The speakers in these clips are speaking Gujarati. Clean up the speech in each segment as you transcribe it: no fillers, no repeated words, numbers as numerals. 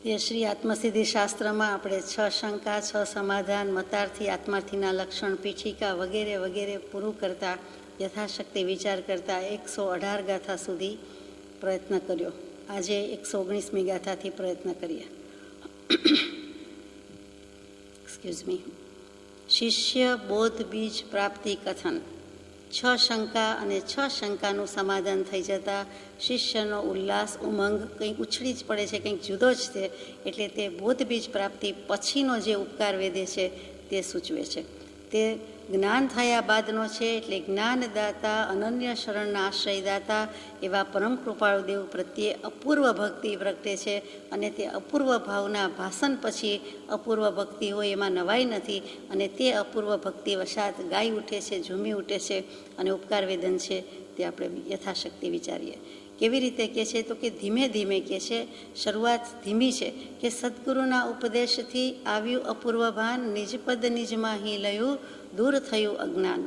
તે શ્રી આત્મસિદ્ધિ શાસ્ત્રમાં આપણે 6 શંકા 6 સમાધાન મતાર્થી આત્માર્થીના લક્ષણ પીઠિકા વગેરે વગેરે પૂરું કરતા યથાશક્તિ વિચાર કરતા 118 ગાથા સુધી પ્રયત્ન કર્યો. આજે 119મી ગાથાથી પ્રયત્ન કરીએ. Excuse me. શિષ્ય બોધ બીજ પ્રાપ્તિ કથન. 6 શંકા અને 6 શંકાનું સમાધાન થઈ જતાં શિષ્યનો ઉલ્લાસ ઉમંગ કંઈક ઉછળી જ પડે છે, કંઈક જુદો જ છે. એટલે તે બોધ બીજ પ્રાપ્તિ પછીનો જે ઉપકાર વેદે છે તે સૂચવે છે. તે જ્ઞાન થયા બાદનો છે. એટલે જ્ઞાનદાતા અનન્ય શરણના આશ્રયદાતા એવા પરમ કૃપાળુ દેવ પ્રત્યે અપૂર્વ ભક્તિ પ્રગટે છે. અને તે અપૂર્વ ભાવના ભાષણ પછી અપૂર્વ ભક્તિ હોય એમાં નવાઈ નથી. અને તે અપૂર્વ ભક્તિ વશાત ગાઈ ઉઠે છે, ઝૂમી ઉઠે છે અને ઉપકાર વેદન છે તે આપણે યથાશક્તિ વિચારીએ. કેવી રીતે કહે છે તો કે ધીમે ધીમે કહે છે. શરૂઆત ધીમી છે કે સદગુરુના ઉપદેશથી આવ્યું અપૂર્વ ભાન, નિજપદ નિજમાં હી લયું, દૂર થયું અજ્ઞાન.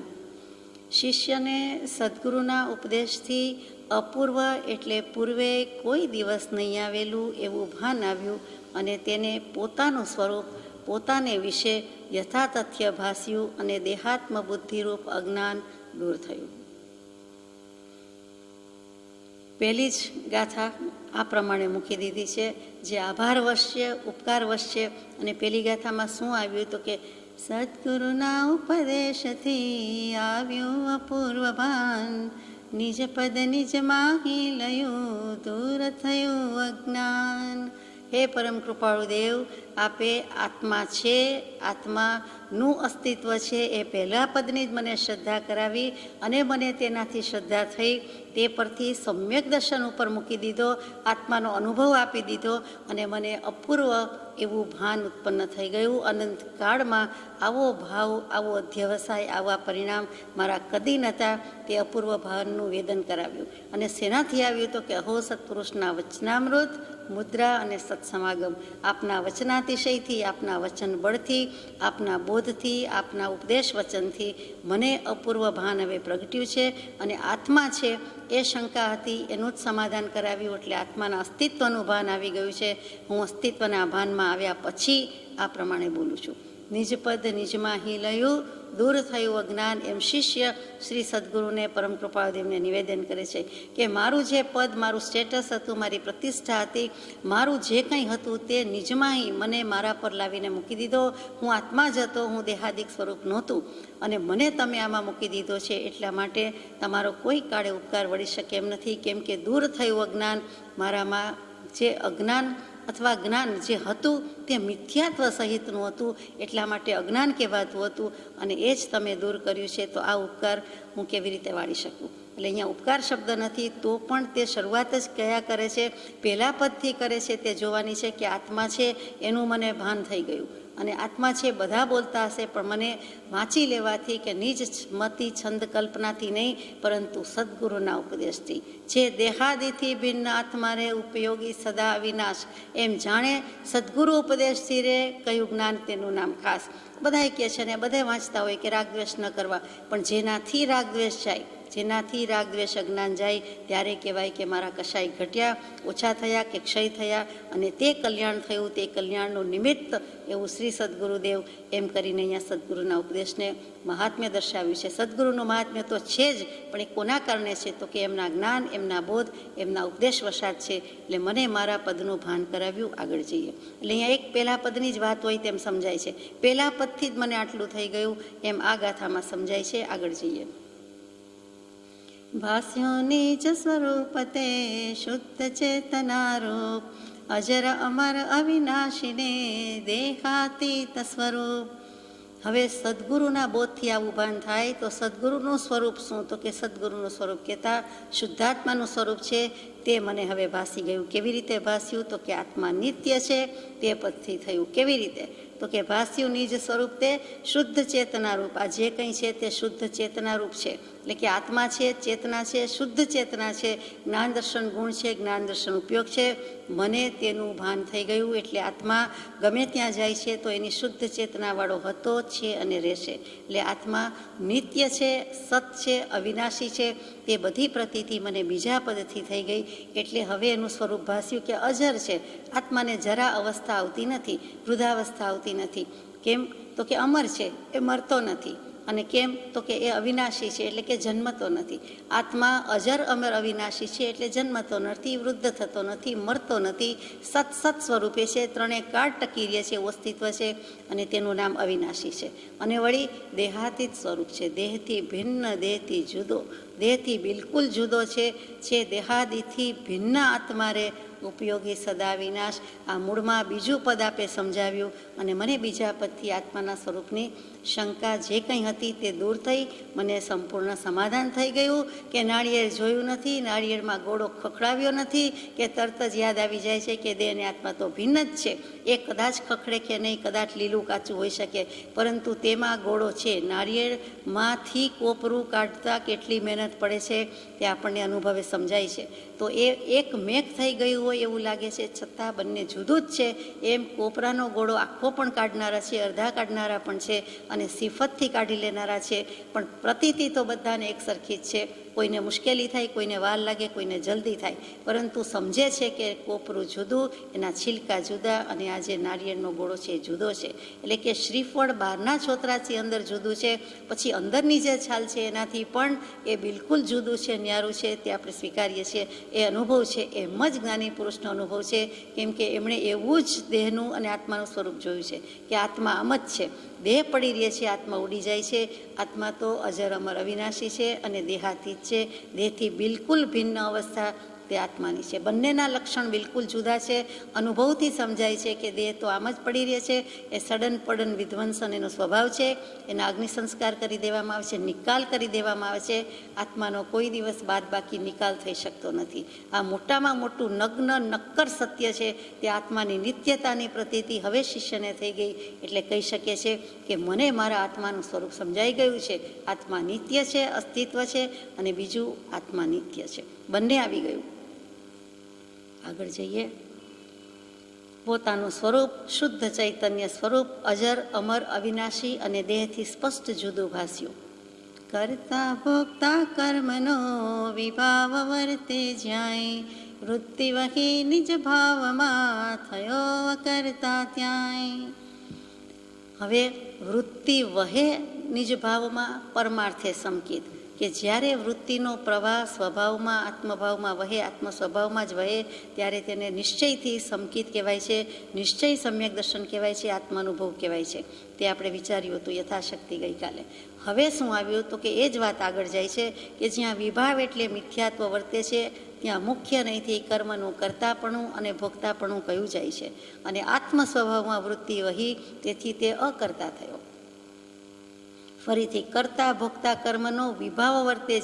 શિષ્યને સદગુરુના ઉપદેશથી અપૂર્વ એટલે પૂર્વે કોઈ દિવસ નહીં આવેલું એવું ભાન આવ્યું અને તેને પોતાનું સ્વરૂપ, પોતાને વિશે યથાતથ્ય ભાસ્યું અને દેહાત્મ બુદ્ધિરૂપ અજ્ઞાન દૂર થયું. પહેલી જ ગાથા આ પ્રમાણે મૂકી દીધી છે, જે આભાર વશ છે, ઉપકાર વશ છે. અને પહેલી ગાથામાં શું આવ્યું તો કે સદગુરુના ઉપદેશથી આવ્યું અપૂર્વ ભાન, નિજ પદ નિજમાં હી લયું, દૂર થયું અજ્ઞાન. હે પરમ કૃપાળુ દેવ, આપે આત્મા છે, આત્માનું અસ્તિત્વ છે એ પહેલાં પદની જ મને શ્રદ્ધા કરાવી અને મને તેનાથી શ્રદ્ધા થઈ. તે પરથી સમ્યક દર્શન ઉપર મૂકી દીધો, આત્માનો અનુભવ આપી દીધો અને મને અપૂર્વ એવું ભાન ઉત્પન્ન થઈ ગયું. અનંતકાળમાં આવો ભાવ, આવો અધ્યવસાય, આવા પરિણામ મારા કદી નહોતા. તે અપૂર્વ ભાવનું વેદન કરાવ્યું. અને શેનાથી આવ્યું તો કે અહો સત્પુરુષના વચનામૃત, મુદ્રા અને સત્સમાગમ. આપના વચનાતિશયથી, આપના વચન બળથી, આપના બોધથી, આપના ઉપદેશ વચનથી મને અપૂર્વ ભાન હવે પ્રગટ્યું છે. અને આત્મા છે એ શંકા હતી એનું જ સમાધાન કરાવ્યું. એટલે આત્માના અસ્તિત્વનું ભાન આવી ગયું છે. હું અસ્તિત્વના ભાનમાં આવ્યા પછી આ પ્રમાણે બોલું છું. નિજપદ નિજમાં હી લયું, દૂર થયું અજ્ઞાન. એમ શિષ્ય શ્રી સદગુરુને પરમ કૃપાળુદેવને નિવેદન કરે છે કે મારું જે પદ, મારું સ્ટેટસ હતું, મારી પ્રતિષ્ઠા હતી, મારું જે કંઈ હતું તે નિજમાં મને મારા પર લાવીને મૂકી દીધો. હું આત્મા જ હતો, હું દેહાદિક સ્વરૂપ નહોતું અને મને તમે આમાં મૂકી દીધો છે. એટલા માટે તમારો કોઈ કાળે ઉપકાર વળી શકે એમ નથી. કેમ કે દૂર થયું અજ્ઞાન. મારામાં જે અજ્ઞાન અથવા જ્ઞાન જે હતું તે મિથ્યાત્વ સહિતનું હતું, એટલા માટે અજ્ઞાન કહેવાતું હતું અને એ જ તમે દૂર કર્યું છે. તો આ ઉપકાર હું કેવી રીતે વાળી શકું? એટલે અહીંયા ઉપકાર શબ્દ નથી, તો પણ તે શરૂઆત જ કયા કરે છે, પહેલા પદથી કરે છે. તે જોવાની છે કે આત્મા છે એનું મને ભાન થઈ ગયું. અને આત્મા છે બધા બોલતા હશે, પણ મને વાંચી લેવાથી કે નિજ મતિ છંદ કલ્પનાથી નહીં, પરંતુ સદગુરુના ઉપદેશથી, જે દેહાદિથી ભિન્ન આત્મા રે ઉપયોગી સદા અવિનાશ. એમ જાણે સદગુરુ ઉપદેશથી રે કયું જ્ઞાન તેનું નામ ખાસ. બધાએ કહે છે ને બધા વાંચતા હોય કે રાગદ્વેષ ન કરવા, પણ જેનાથી રાગદ્વેષ જાય, જેનાથી રાગદ્વેષ અજ્ઞાન જાય ત્યારે કહેવાય કે મારા કશાય ઘટ્યા, ઓછા થયા કે ક્ષય થયા અને તે કલ્યાણ થયું. તે કલ્યાણનું નિમિત્ત એવું શ્રી સદગુરુદેવ એમ કરીને અહીંયા સદગુરુના ઉપદેશને મહાત્મ્ય દર્શાવ્યું છે. સદગુરુનું મહાત્મ્ય તો છે જ, પણ એ કોના કારણે છે તો કે એમના જ્ઞાન, એમના બોધ, એમના ઉપદેશ વશાત છે. એટલે મને મારા પદનું ભાન કરાવ્યું. આગળ જઈએ એટલે અહીંયા એક પહેલા પદની જ વાત હોય તેમ સમજાય છે. પહેલા પદથી જ મને આટલું થઈ ગયું એમ આ ગાથામાં સમજાય છે. આગળ જઈએ. ભાસ્યો નિજ સ્વરૂપ તે શુદ્ધ ચેતનારૂપ, અજર અમર અવિનાશીને દેહાતીત સ્વરૂપ. હવે સદગુરુના બોધથી આવું ભાન થાય તો સદગુરુનું સ્વરૂપ શું? તો કે સદગુરુનું સ્વરૂપ કહેતા શુદ્ધાત્માનું સ્વરૂપ છે તે મને હવે ભાસી ગયું. કેવી રીતે ભાસ્યું? તો કે આત્મા નિત્ય છે તે પદથી થયું. કેવી રીતે? તો કે ભાસ્યું નિજ સ્વરૂપ તે શુદ્ધ ચેતનારૂપ. આ જે કંઈ છે તે શુદ્ધ ચેતનારૂપ છે. એટલે કે આત્મા છે, ચેતના છે, શુદ્ધ ચેતના છે, જ્ઞાન દર્શન ગુણ છે, જ્ઞાન દર્શન ઉપયોગ છે. મને તેનું ભાન થઈ ગયું. એટલે આત્મા ગમે ત્યાં જાય છે તો એની શુદ્ધ ચેતનાવાળો હતો, છે અને રહેશે. એટલે આત્મા નિત્ય છે, સત છે, અવિનાશી છે. તે બધી પ્રતીતિ મને બીજા પદથી થઈ ગઈ. એટલે હવે એનું સ્વરૂપ ભાસ્યું કે અજર છે. આત્માને જરા અવસ્થા આવતી નથી, વૃદ્ધાવસ્થા આવતી નથી. કેમ? તો કે અમર છે, એ મરતો નથી. અને કેમ? તો કે એ અવિનાશી છે, એટલે કે જન્મતો નથી. આત્મા અજર અમર અવિનાશી છે, એટલે જન્મતો નથી, વૃદ્ધ થતો નથી, મરતો નથી, સત સ્વરૂપે છે, ત્રણે કાળ ટકી રહે છે, અસ્તિત્વ છે, અને તેનું નામ અવિનાશી છે. અને વળી દેહાતીત સ્વરૂપ છે, દેહથી ભિન્ન, દેહથી જુદો, દેહથી બિલકુલ જુદો છે દેહાદિથી ભિન્ન આત્મા રે ઉપયોગી સદા વિનાશ. આ મૂળમાં બીજું પદ આપે સમજાવ્યું, અને મને બીજા પદથી આત્માના સ્વરૂપની શંકા જે કંઈ હતી તે દૂર થઈ. મને સંપૂર્ણ સમાધાન થઈ ગયું કે નાળિયેર જોયું નથી, નાળિયેરમાં ગોળો ખખડાવ્યો નથી, કે તરત જ યાદ આવી જાય છે કે દેહ અને આત્મા તો ભિન્ન જ છે. એ કદાચ ખખડે કે નહીં, કદાચ લીલું કાચું હોઈ શકે, પરંતુ તેમાં ગોળો છે. નાળિયેરમાંથી કોપરું કાઢતા કેટલી મહેનત પડે છે તે આપણને અનુભવે સમજાય છે. તો એ એક મેઘ થઈ ગયું હોય એવું લાગે છે, છતાં બંને જુદું જ છે. એમ કોપરાનો ગોળો આખો પણ કાઢનારા છે, અડધા કાઢનારા પણ છે, અને સિફતથી કાઢી લેનારા છે. પણ પ્રતીતિ તો બધાને એક સરખી જ છે. કોઈને મુશ્કેલી થાય, કોઈને વાર લાગે, કોઈને જલ્દી થાય, પરંતુ સમજે છે કે કોપરું જુદું, એના છિલકા જુદા, અને આ જે નાળિયેરનો ગોળો છે એ જુદો છે. એટલે કે શ્રીફળ બહારના છોતરાથી અંદર જુદું છે, પછી અંદરની જે છાલ છે એનાથી પણ એ બિલકુલ જુદું છે, ન્યારું છે, તે આપણે સ્વીકારીએ છીએ. એ અનુભવ છે, એમ જ જ્ઞાની પુરુષનો અનુભવ છે, કેમ કે એમણે એવું જ દેહનું અને આત્માનું સ્વરૂપ જોયું છે કે આત્મા આમ જ છે. દેહ પડી રહે છે, આત્મા ઉડી જાય છે. આત્મા તો અજર અમર અવિનાશી છે અને દેહાતીત છે. દેહથી બિલકુલ ભિન્ન અવસ્થા તે આત્માની છે. બંનેના લક્ષણ બિલકુલ જુદા છે. અનુભવથી સમજાય છે કે દેહ તો આમ જ પડી રહે છે, એ સડન પડન વિધ્વંસન એનો સ્વભાવ છે. એના અગ્નિ સંસ્કાર કરી દેવામાં આવે છે, નિકાલ કરી દેવામાં આવે છે. આત્માનો કોઈ દિવસ બાદ બાકી નિકાલ થઈ શકતો નથી. આ મોટામાં મોટું નગ્ન નક્કર સત્ય છે. તે આત્માની નિત્યતાની પ્રતીતિ હવે શિષ્યને થઈ ગઈ, એટલે કહી શકે છે કે મને મારા આત્માનું સ્વરૂપ સમજાઈ ગયું છે. આત્મા નિત્ય છે, અસ્તિત્વ છે, અને બીજું આત્મા નિત્ય છે. બંને આવી ગયું. આગળ જઈએ. પોતાનું સ્વરૂપ શુદ્ધ ચૈતન્ય સ્વરૂપ અજર અમર અવિનાશી અને દેહથી સ્પષ્ટ જુદું ભાસ્યું. કરતા ભોગતા કર્મનો વિભાવ વર્તે જ્યાંય, વૃત્તિ વહી નિજ ભાવમાં થયો અકર્તા ત્યાંય. હવે વૃત્તિ વહે નિજ ભાવમાં પરમાર્થે સંકિત, કે જ્યારે વૃત્તિનો પ્રવાહ સ્વભાવમાં આત્મભાવમાં વહે, આત્મ સ્વભાવમાં જ વહે, ત્યારે તેને નિશ્ચયથી સંકિત કહેવાય છે, નિશ્ચય સમ્યક દર્શન કહેવાય છે, આત્માનુભવ કહેવાય છે. તે આપણે વિચાર્યું હતું યથાશક્તિ ગઈકાલે. હવે શું આવ્યું? તો કે એ જ વાત આગળ જાય છે કે જ્યાં વિભાવ એટલે મિથ્યાત્વ વર્તે છે, ત્યાં મુખ્ય નહીંથી કર્મનું કર્તાપણું અને ભોગતાપણું કયું જાય છે. અને આત્મ સ્વભાવમાં વૃત્તિ વહી, તેથી તે અકર્તા થયો. ફરીથી કરતા ભોગતા કર્મનો વિભાવ વર્તે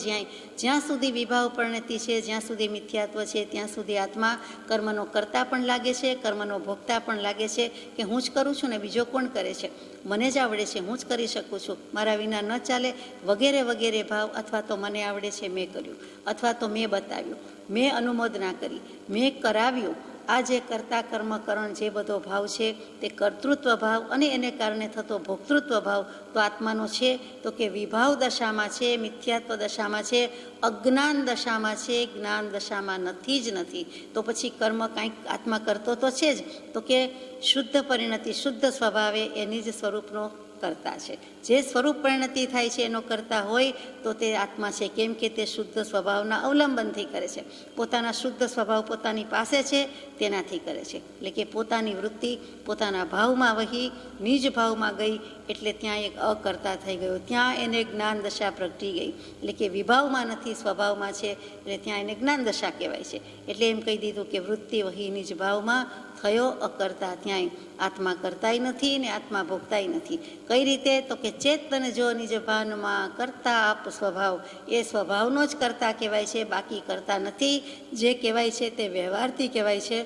જ્યાં સુધી વિભાવ પરિણતિ છે, જ્યાં સુધી મિથ્યાત્વ છે, ત્યાં સુધી આત્મા કર્મનો કરતા પણ લાગે છે, કર્મનો ભોગતા પણ લાગે છે. કે હું જ કરું છું ને બીજો કોણ કરે છે, મને જ આવડે છે, હું જ કરી શકું છું, મારા વિના ન ચાલે, વગેરે વગેરે ભાવ. અથવા તો મને આવડે છે, મેં કર્યું, અથવા તો મેં બતાવ્યું, મેં અનુમોદના કરી, મેં કરાવ્યું. આ જે કર્તા કર્મકરણ જે બધો ભાવ છે તે કર્તૃત્વ ભાવ, અને એને કારણે થતો ભોક્તૃત્વ ભાવ તો આત્માનો છે. તો કે વિભાવ દશામાં છે, મિથ્યાત્વ દશામાં છે, અજ્ઞાન દશામાં છે, જ્ઞાન દશામાં નથી જ નથી. તો પછી કર્મ કાંઈક આત્મા કરતો તો છે જ. તો કે શુદ્ધ પરિણતિ, શુદ્ધ સ્વભાવે એની જ સ્વરૂપનો કરતા છે. જે સ્વરૂપ પરિણતિ થાય છે એનો કરતા હોય તો તે આત્મા છે. કેમ કે તે શુદ્ધ સ્વભાવના અવલંબનથી કરે છે. પોતાના શુદ્ધ સ્વભાવ પોતાની પાસે છે તેનાથી કરે છે. એટલે કે પોતાની વૃત્તિ પોતાના ભાવમાં વહી નિજ ભાવમાં ગઈ, એટલે ત્યાં એક અકર્તા થઈ ગયો. ત્યાં એને જ્ઞાન દશા પ્રગટી ગઈ. એટલે કે વિભાવમાં નથી, સ્વભાવમાં છે, એટલે ત્યાં એને જ્ઞાન દશા કહેવાય છે. એટલે એમ કહી દીધું કે વૃત્તિ વહી નિજ ભાવમાં થયો અકર્તા ત્યાંય. આત્મા કરતાય નથી ને આત્મા ભોગતાય નથી. કઈ રીતે? તો કે ચેતન જો નિજ ભાનમાં કરતા આપ સ્વભાવ, એ સ્વભાવનો જ કરતા કહેવાય છે, બાકી કરતા નથી. જે કહેવાય છે તે વ્યવહારથી કહેવાય છે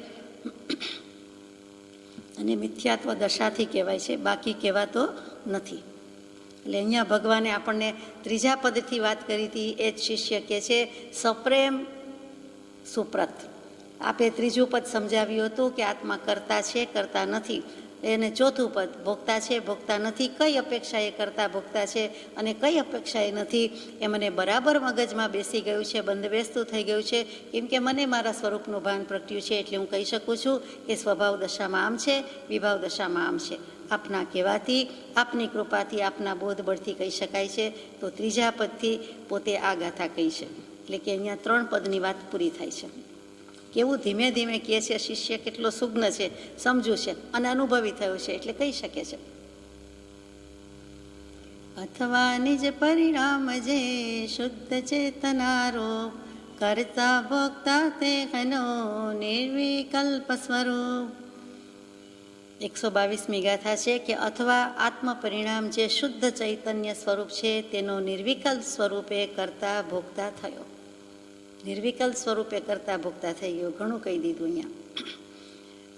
અને મિથ્યાત્વ દશાથી કહેવાય છે, બાકી કહેવાતો નથી. એટલે અહીંયા ભગવાને આપણને ત્રીજા પદથી વાત કરી હતી. એ જ શિષ્ય કહે છે સપ્રેમ સુપ્રત. આપે ત્રીજું પદ સમજાવ્યું હતું કે આત્મા કરતા છે, કરતા નથી. એને ચોથું પદ ભોગતા છે ભોગતા નથી, કઈ અપેક્ષા એ કરતા ભોગતા છે અને કઈ અપેક્ષા એ નથી, એ મને બરાબર મગજમાં બેસી ગયું છે, બંધબેસતું થઈ ગયું છે, કેમ કે મને મારા સ્વરૂપનું ભાન પ્રગટ્યું છે. એટલે હું કહી શકું છું કે સ્વભાવ દશામાં આમ છે, વિભાવ દશામાં આમ છે. આપના કહેવાથી, આપની કૃપાથી, આપના બોધ બળથી કહી શકાય છે. તો ત્રીજા પદથી પોતે આ ગાથા કહી છે. એટલે કે અહીંયા 3 પદની વાત પૂરી થાય છે. કેવું ધીમે ધીમે કહે છે શિષ્ય, કેટલો સુગ્ન છે, સમજુ છે અને અનુભવી થયો છે એટલે કહી શકે છે. અથવા નિજ પરિણામ જે શુદ્ધ ચેતનારો કરતા ભોગતા તે હનો નિર્વિકલ્પ સ્વરૂપ. 122મી ગાથા છે કે અથવા આત્મ પરિણામ જે શુદ્ધ ચૈતન્ય સ્વરૂપ છે તેનો નિર્વિકલ્પ સ્વરૂપે કરતા ભોગતા થયો. નિર્વિકલ્પ સ્વરૂપે કરતા ભોગતા થઈ ગયો. ઘણું કહી દીધું અહીંયા.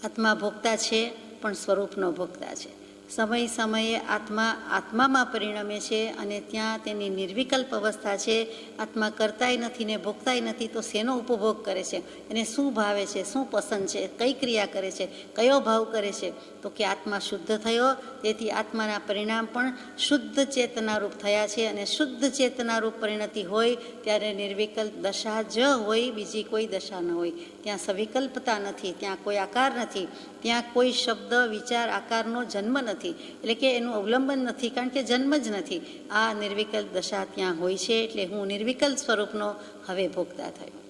આત્મા ભોગતા છે પણ સ્વરૂપનો ભોગતા છે. સમય સમયે આત્મા આત્મામાં પરિણમે છે અને ત્યાં તેની નિર્વિકલ્પ અવસ્થા છે. આત્મા કરતાય નથી ને ભોગતાય નથી, તો શેનો ઉપભોગ કરે છે, એને શું ભાવે છે, શું પસંદ છે, કઈ ક્રિયા કરે છે, કયો ભાવ કરે છે? તો કે આત્મા શુદ્ધ થયો, તેથી આત્માના પરિણામ પણ શુદ્ધ ચેતનારૂપ થયા છે. અને શુદ્ધ ચેતનારૂપ પરિણતિ હોય ત્યારે નિર્વિકલ્પ દશા જ હોય, બીજી કોઈ દશા ન હોય. ત્યાં સવિકલ્પતા નથી, ત્યાં કોઈ આકાર નથી, ત્યાં કોઈ શબ્દ વિચાર આકારનો જન્મ નથી, એટલે કે એનું અવલંબન નથી, કારણ કે જન્મ જ નથી. આ નિર્વિકલ્પ દશા ત્યાં હોય છે. એટલે હું નિર્વિકલ્પ સ્વરૂપનો હવે ભોગતા થયો.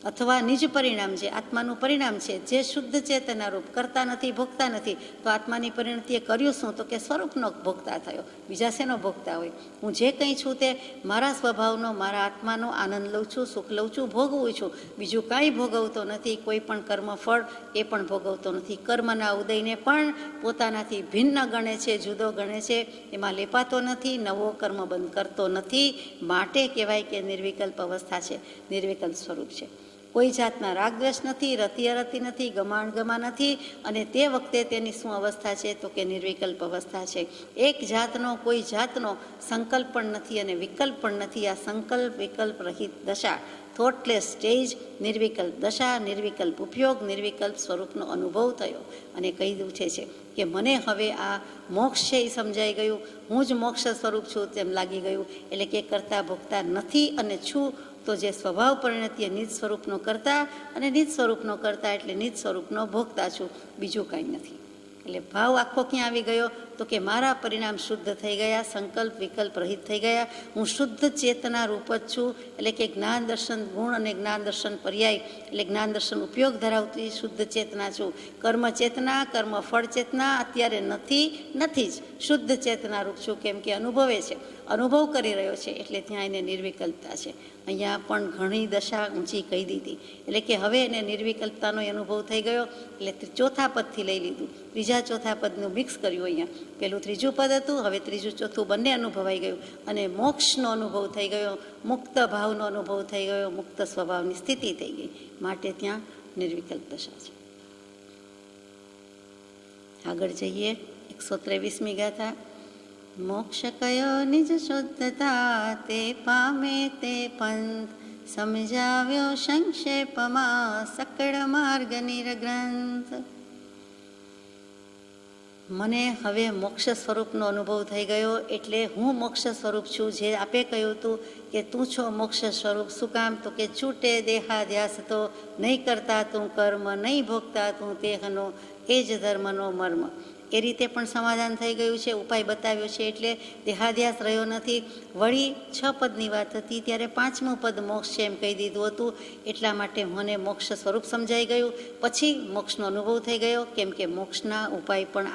અથવા નિજ પરિણામ જે આત્માનું પરિણામ છે, જે શુદ્ધ ચેતનારૂપ કરતા નથી ભોગતા નથી, તો આત્માની પરિણતિએ કર્યું શું? તો કે સ્વરૂપનો ભોગતા થયો. બીજા શેનો ભોગતા હોય? હું જે કંઈ છું તે મારા સ્વભાવનો, મારા આત્માનો આનંદ લઉં છું, સુખ લઉં છું, ભોગવું છું. બીજું કાંઈ ભોગવતો નથી. કોઈ પણ કર્મફળ એ પણ ભોગવતો નથી. કર્મના ઉદયને પણ પોતાનાથી ભિન્ન ગણે છે, જુદો ગણે છે, એમાં લેપાતો નથી, નવો કર્મ બંધ કરતો નથી. માટે કહેવાય કે નિર્વિકલ્પ અવસ્થા છે, નિર્વિકલ્પ સ્વરૂપ છે. કોઈ જાતના રાગદ્વેષ નથી, રતિ અરતિ નથી, ગમાણ નથી. અને તે વખતે તેની શું અવસ્થા છે? તો કે નિર્વિકલ્પ અવસ્થા છે. એક જાતનો કોઈ જાતનો સંકલ્પ પણ નથી અને વિકલ્પ પણ નથી. આ સંકલ્પ વિકલ્પ રહિત દશા, થોટલેસ સ્ટેજ, નિર્વિકલ્પ દશા, નિર્વિકલ્પ ઉપયોગ, નિર્વિકલ્પ સ્વરૂપનો અનુભવ થયો. અને કહી દઉં છે કે મને હવે આ મોક્ષ છે એ સમજાઈ ગયું, હું જ મોક્ષ સ્વરૂપ છું તેમ લાગી ગયું. એટલે કે કરતા ભોગતા નથી અને છું. તો જે સ્વભાવ પરિણતિએ નિજ સ્વરૂપનો કરતા અને નિજ સ્વરૂપનો કરતા એટલે નિજ સ્વરૂપનો ભોગતા છું, બીજું કાંઈ નથી. એટલે ભાવ આખો ક્યાં આવી ગયો? તો કે મારા પરિણામ શુદ્ધ થઈ ગયા, સંકલ્પ વિકલ્પ રહિત થઈ ગયા. હું શુદ્ધ ચેતના રૂપ જ છું. એટલે કે જ્ઞાન દર્શન ગુણ અને જ્ઞાન દર્શન પર્યાય એટલે જ્ઞાન દર્શન ઉપયોગ ધરાવતી શુદ્ધ ચેતના છું. કર્મ ચેતના, કર્મ ફળ ચેતના અત્યારે નથી જ શુદ્ધ ચેતના રૂપ છું. કેમ કે અનુભવે છે, અનુભવ કરી રહ્યો છે, એટલે ત્યાં એને નિર્વિકલ્પતા છે. અહીંયા પણ ઘણી દશા ઊંચી કહી દીધી. એટલે કે હવે એને નિર્વિકલ્પતાનો અનુભવ થઈ ગયો. એટલે ચોથા પદથી લઈ લીધું, ત્રીજા ચોથા પદનું મિક્સ કર્યું. અહીંયા પેલું ત્રીજું પદ હતું, હવે ત્રીજું ચોથું બંને અનુભવાઈ ગયું અને મોક્ષનો અનુભવ થઈ ગયો, મુક્ત ભાવનો અનુભવ થઈ ગયો, મુક્ત સ્વભાવની સ્થિતિ થઈ ગઈ. માટે ત્યાં નિર્વિકલ્પ દશા છે. આગળ જઈએ. 123મી ગાથા. મોક્ષ કયો નિજ શુદ્ધતા, તે પામે તે પંથ, સમજાવ્યો સંક્ષેપમાં સકળ માર્ગ નિરગ્રંથ. મને હવે મોક્ષ સ્વરૂપનો અનુભવ થઈ ગયો. એટલે હું મોક્ષ સ્વરૂપ છું. જે આપે કહ્યું હતું કે તું છો મોક્ષ સ્વરૂપ. શું કામ? તો કે છૂટે દેહાધ્યાસ તો નહીં કરતા તું કર્મ, નહીં ભોગતા તું તેહનો, એ જ ધર્મનો મર્મ. એ રીતે પણ સમાધાન થઈ ગયું છે, ઉપાય બતાવ્યો છે. એટલે દેહાધ્યાસ રહ્યો નથી. વળી 6 પદની વાત હતી ત્યારે 5મું પદ મોક્ષ છે એમ કહી દીધું હતું. એટલા માટે મને મોક્ષ સ્વરૂપ સમજાઈ ગયું. પછી મોક્ષનો અનુભવ થઈ ગયો, કેમ કે મોક્ષના ઉપાય પણ